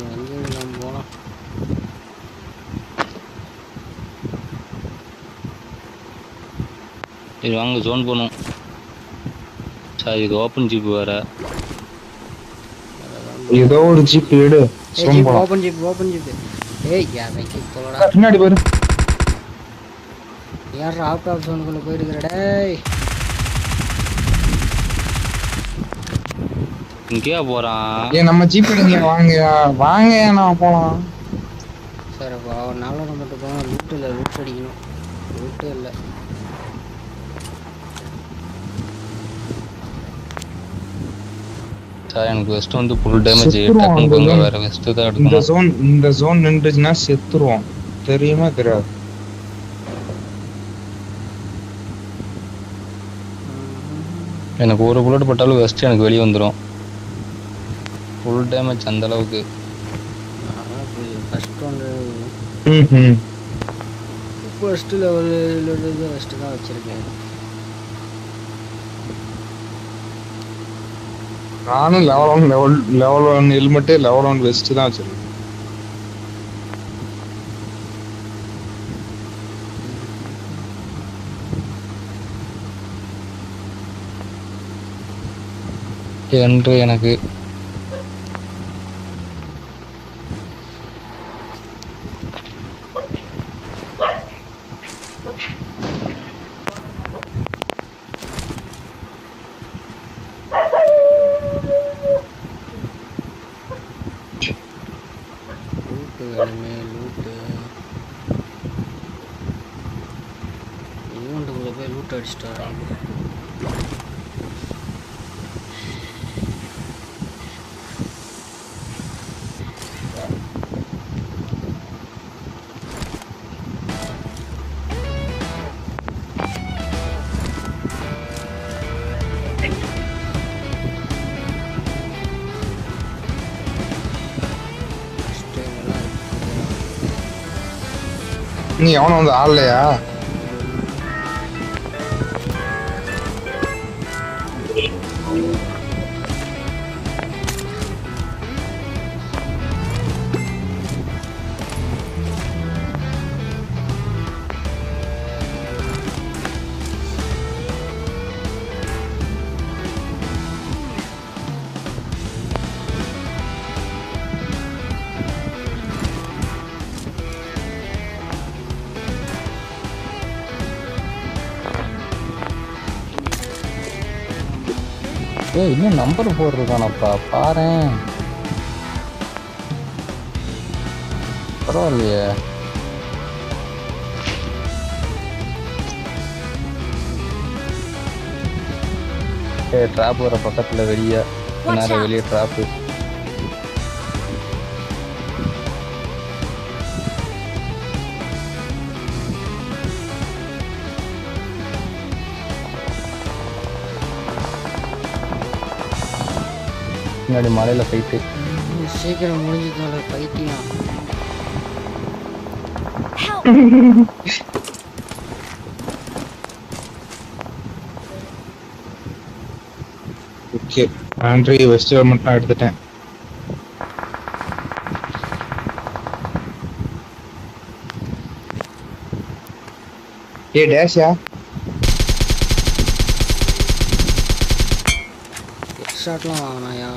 எங்கேயும் போலாம். இது வாங்க ஜோன் போகணும் சார். இது ஓப்பன் ஜீப் வேற. ஏதோ ஒரு ஜீப் எடு. Open jeep. ஏய் யாரைக்கு போலடா. பின்னாடி பாரு. யார் அவுட் ஆஃப் ஜோனுக்குள்ள போயிடுங்கடா. டேய் இங்கேயா போறான்? ஏன் நம்ம ஜீப் எடுங்க. வாங்க நான் போலாம். சரி அப்போ நல்ல மட்டும் போனால் லூட் அடிக்கணும். லூட்டே இல்லை. சார் எனக்கு வெஸ்ட் வந்து ஃபுல் டேமேஜ். செத்துருவோம் டக்குன்னு இந்த போங்க, zone. வேற வெஸ்ட் தான் எடுக்கணும். இந்த ஜோன் நின்றுச்சுன்னா செத்துருவோம். தெரியுமா தெரியாது? எனக்கு ஒரு புல்லட் பட்டாலும் வெஸ்ட் எனக்கு வெளியே வந்துடும். ஃபுல் டேமேஜ் அந்த அளவுக்கு. ஃபஸ்ட் ஒன்று ம் ஃபஸ்ட்டு லெவலில் ஃபஸ்ட்டு தான் வச்சுருக்கேன். நானும் லெவல் 1 ஹெல்மெட்டு, லெவல் 1 வெஸ்ட் தான் வச்சிருக்கேன். என்று எனக்கு லூட்டு வேணுமே, லூட்டு ஈவெண்ட்டுக்குள்ளே போய் லூட் அடிச்சுட்டு வராங்க. நீ எவனும் வந்து ஆடலையா? இன்னும் நம்பர் 4 இருக்கானப்பா, பாரேன். பரவாயில்லையே. ட்ராப் வர பக்கத்துல வெளியே நேரம் வெளியே ட்ராப்பு. முன்னாடி மலையில போயிட்டு சீக்கிரம் முடிஞ்சதோட பைத்தியம். ஓகே, ஆண்ட்ரி வெஸ்ட் மட்டும் எடுத்துட்டேன். டேஷா ஷாட்லாம் வாங்கினாயா?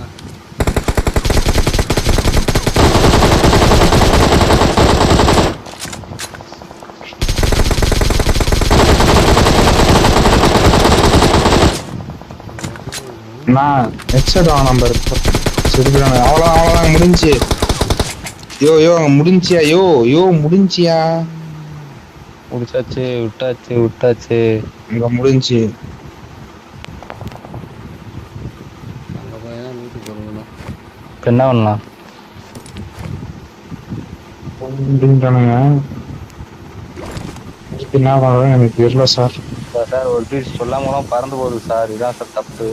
நான் ஹெட்செட் நம்பர் சிரிக்கிறானே. அவ்வளோதான் முடிஞ்சு. யோ அங்கே முடிஞ்சியா? யோ முடிஞ்சியா? முடிச்சாச்சு, விட்டாச்சு. இங்கே முடிஞ்சு. அங்கே போய் தான் லூட்டு கொடுக்கணும். இப்போ என்ன பண்ணலாம்? முடிஞ்சானுங்க. என்ன பண்ணுறேன்னு எனக்கு தெரியல சார். சார் ஒரு பீஸ் சொல்லாமலாம் பறந்து போகுது சார். இதான் சார் தப்பு.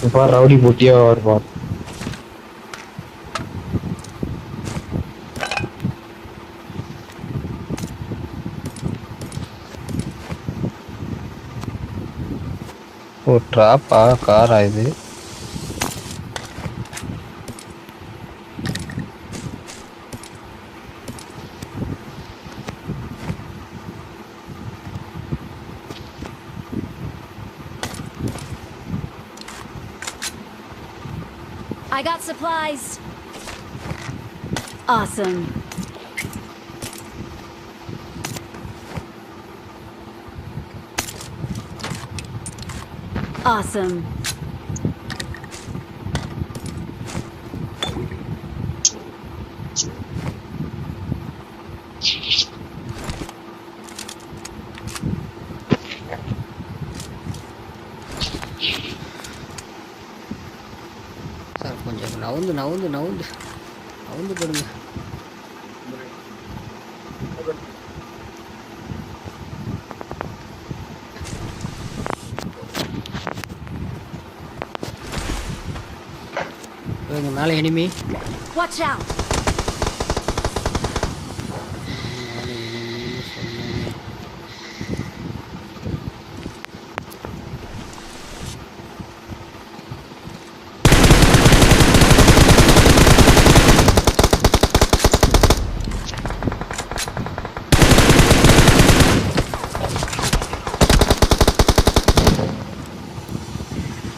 இப்போ ரவுடி போட்டியா வருவார். ஓ ட்ராப்பா? காரா இது? I got supplies. Awesome. Awesome. நவுந்து நவுந்து நவுந்து நவுந்து போடுங்க. இங்க மேலே எனிமி. Watch out!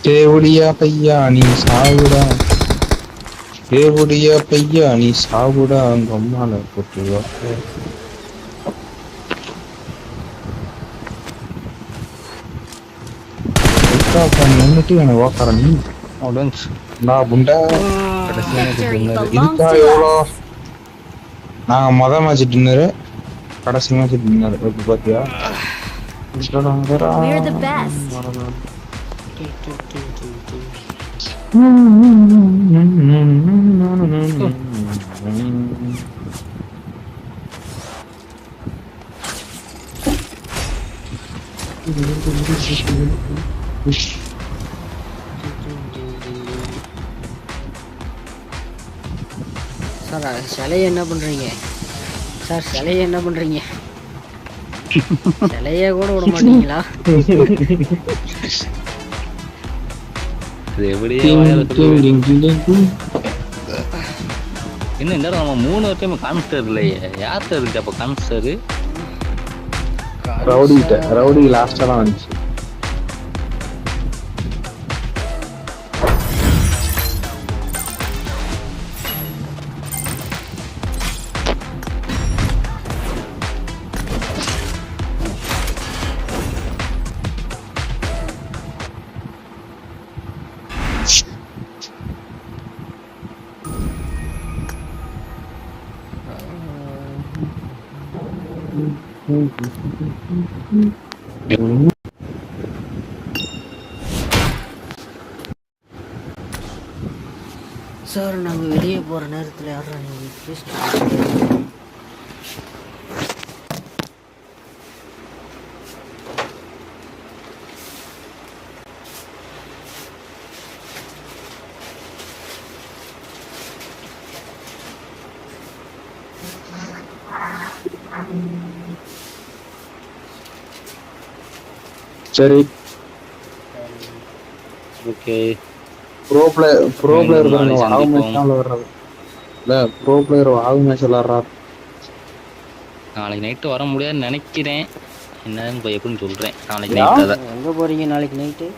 தேவடியா பையா நீ சாவுடா, தேவடியா பையா நீ சாவுடா, அங்க அம்மால போட்டுருவா. நின்னுட்டு எனக்கு வாக்கார நீ நான் புண்டா. Victory belongs இதுக்கா to எவ்வளோ us. நாங்க மொதல் மேட்ச் டின்னரு, கடைசி மேட்ச் டின்னர் எப்படி பாத்தியா? We're the best. சார் சிலையை என்ன பண்ணுறீங்க சார்? சிலையை என்ன பண்ணுறீங்க? சிலையை கூட விட மாட்டீங்களா? இது எப்படியே என்ன இந்த நம்ம 3 டைம் கான்ஸ்டர் இல்லையே, யார்கிட்ட இருக்கு அப்போ கான்ஸ்டரு? ரவுடி லாஸ்டா தான் வந்துச்சு. சார் நாங்கள் வெளியே போகிற நேரத்தில் யாரா நீங்கள் ப்ளீஸ்? சரி ஓகே. ப்ரோ பிளேயர் தான வாகு மேட்ச் விளையாடுறாரு. இல்ல ப்ரோ பிளேயர் வாகு மேட்ச் விளையாடுறாரு. நாளைக்கு நைட்டு வர முடியாதுன்னு நினைக்கிறேன். என்னன்னு போய் எப்படின்னு சொல்றேன். நாளைக்கு நைட்டு தான். எங்கே போகிறீங்க நாளைக்கு நைட்டு?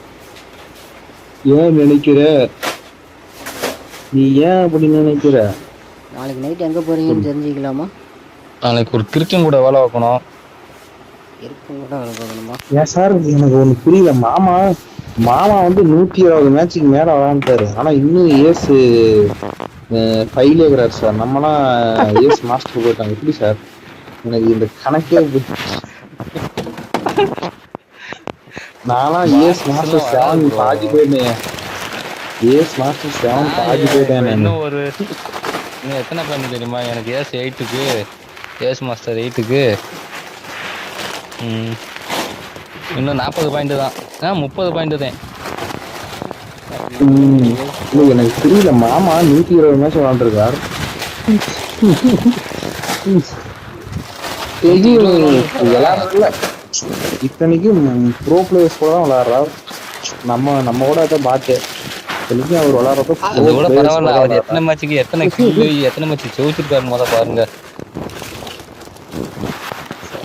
ஏன் நினைக்கிற நீ? ஏன் அப்படி நினைக்கிற? நாளைக்கு நைட்டு எங்கே போகிறீங்கன்னு தெரிஞ்சுக்கலாமா? நாளைக்கு ஒரு கிரிக்கெட் கூட வேலை வைக்கணும். இருக்கும் கூட வேலை பார்க்கணுமா? ஏன் சார் எனக்கு ஒண்ணு புரியல. மாமா வந்து 120 மேட்சுக்கு மேல விளையாண்டாரு. ஆனா இன்னும் ஏஸ் 5 இருக்கிறாரு சார். நம்மலாம் ஏஸ் மாஸ்டர் போயிட்டாங்க. எப்படி சார்? எனக்கு இந்த கணக்கே நான்லாம் ஏஸ் மாஸ்டர் 7 பாதி போயிட்டேன். ஏஸ் மாஸ்டர் 7 பாதி போயிட்டேன். இன்னும் ஒரு இன்னும் எத்தனை பாயிண்ட் தெரியுமா எனக்கு? ஏஸ் 8க்கு, ஏஸ் மாஸ்டர் 8க்கு இன்னும் 40 பாயிண்ட் தான். 30 பாயிண்ட் தான். எனக்கு புரியல. மாமா 120 மேட்ச் விளையாண்டுருக்காரு. விளையாடுறதுல இத்தனைக்கும் ப்ரோ பிளேயர்ஸ் கூட தான் விளையாடுறாரு. நம்ம கூட அதான் பார்த்தேன். இத்தனைக்கும் அவர் விளையாடுறப்ப அது கூட பரவாயில்ல. அவர் எத்தனை மேட்சுக்கு எத்தனை மேட்ச் ஜெயிச்சிருக்காரு முத பாருங்க.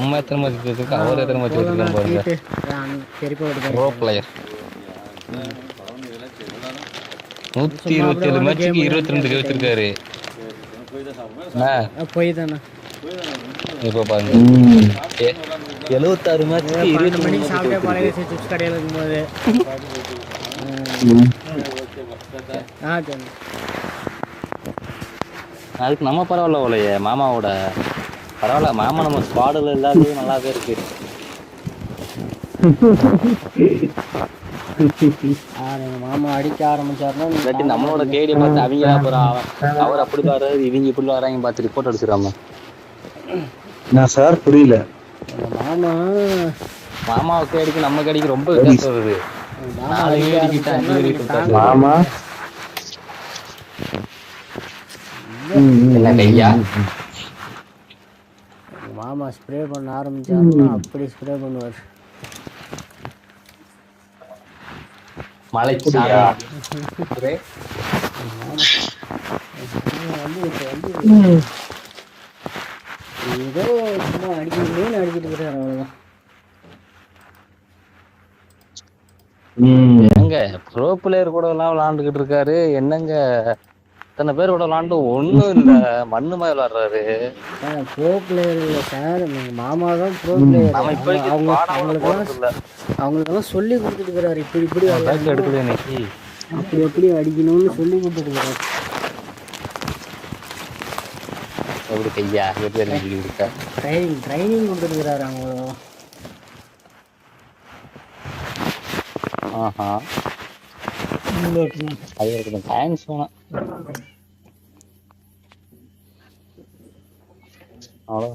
அம்மா எத்தனை மேட்ச் ஜெயிச்சிருக்கா, அவர் எத்தனை மேட்ச் ஜெயிச்சிருக்காரு பாருங்க. Bro player 127 மேட்சுக்கு 22 ஜெயிச்சிருக்காரு. போய் தானே இப்ப பாருங்க 76 மேட்சுக்கு 20 மணிக்கு சாப்பிட்டே பழைய சிப்ஸ் கடையில் இருக்கும்போது அதுக்கு நம்ம பரவாயில்ல போலையே மாமாவோட. பரவாயில்ல, மாமா நம்ம ஸ்குவாடில் இல்லாதது நல்லாவே இருக்கு. எங்கள் மாமா மாமா அடிக்க ஆரம்பிச்சாருன்னா இல்லாட்டி நம்மளோட கேடியை பார்த்து அவங்க அப்புறம் அவர் அப்படி வர்றாரு இவங்க இப்படி வராங்க பார்த்து ரிப்போர்ட் அடிச்சிடாம. என்ன சார் புரியல? மாமா மாமாவை கேடிக்கு நம்ம கேடிக்கு ரொம்ப வித்தியாசம் வருது. மாமா 4 அடிக்க கேடிக்கிட்ட 5 ஆரம்பிச்சாருன்னா கேடி வித்தியாசம். மாமா என்ன கையா மாமா ஸ்ப்ரே பண்ண ஆரம்பிச்சாருன்னா அப்படி ஸ்ப்ரே பண்ணுவார். மலைக்கு அப்படியா? ஏதோ சும்மா அடிக்கணும்னு அடிச்சிட்டு இருக்கிறாரு அவ்வளோதான். என்னங்க ப்ரோ பிளேயர் கூட எல்லாம் விளாண்டுகிட்டு இருக்காரு. என்னங்க இத்தனை பேர் கூட விளாண்டு ஒண்ணும் இல்ல மண்ணு மாதிரி விளாடுறாரு. ப்ரோ பிளேயர் இல்லை சார், எங்கள் மாமா தான் ப்ரோ பிளேயர். நம்ம இப்போதைக்கு அவங்களுக்கெல்லாம் சொல்லி கொடுத்துட்டு இருக்கிறாரு. இப்படி இப்படி எடுக்கல இன்னைக்கு அப்படி எப்படி அடிக்கணும்னு சொல்லி கொடுத்துட்டு இருக்கிறாரு. எப்படி கையா எப்படி சொல்லி கொடுக்க ட்ரைனிங் கொடுத்துருக்கிறாரு அவங்க. ஆஹா அது இருக்கட்டும். தேங்க்ஸ் வேணாம் அவ்வளோ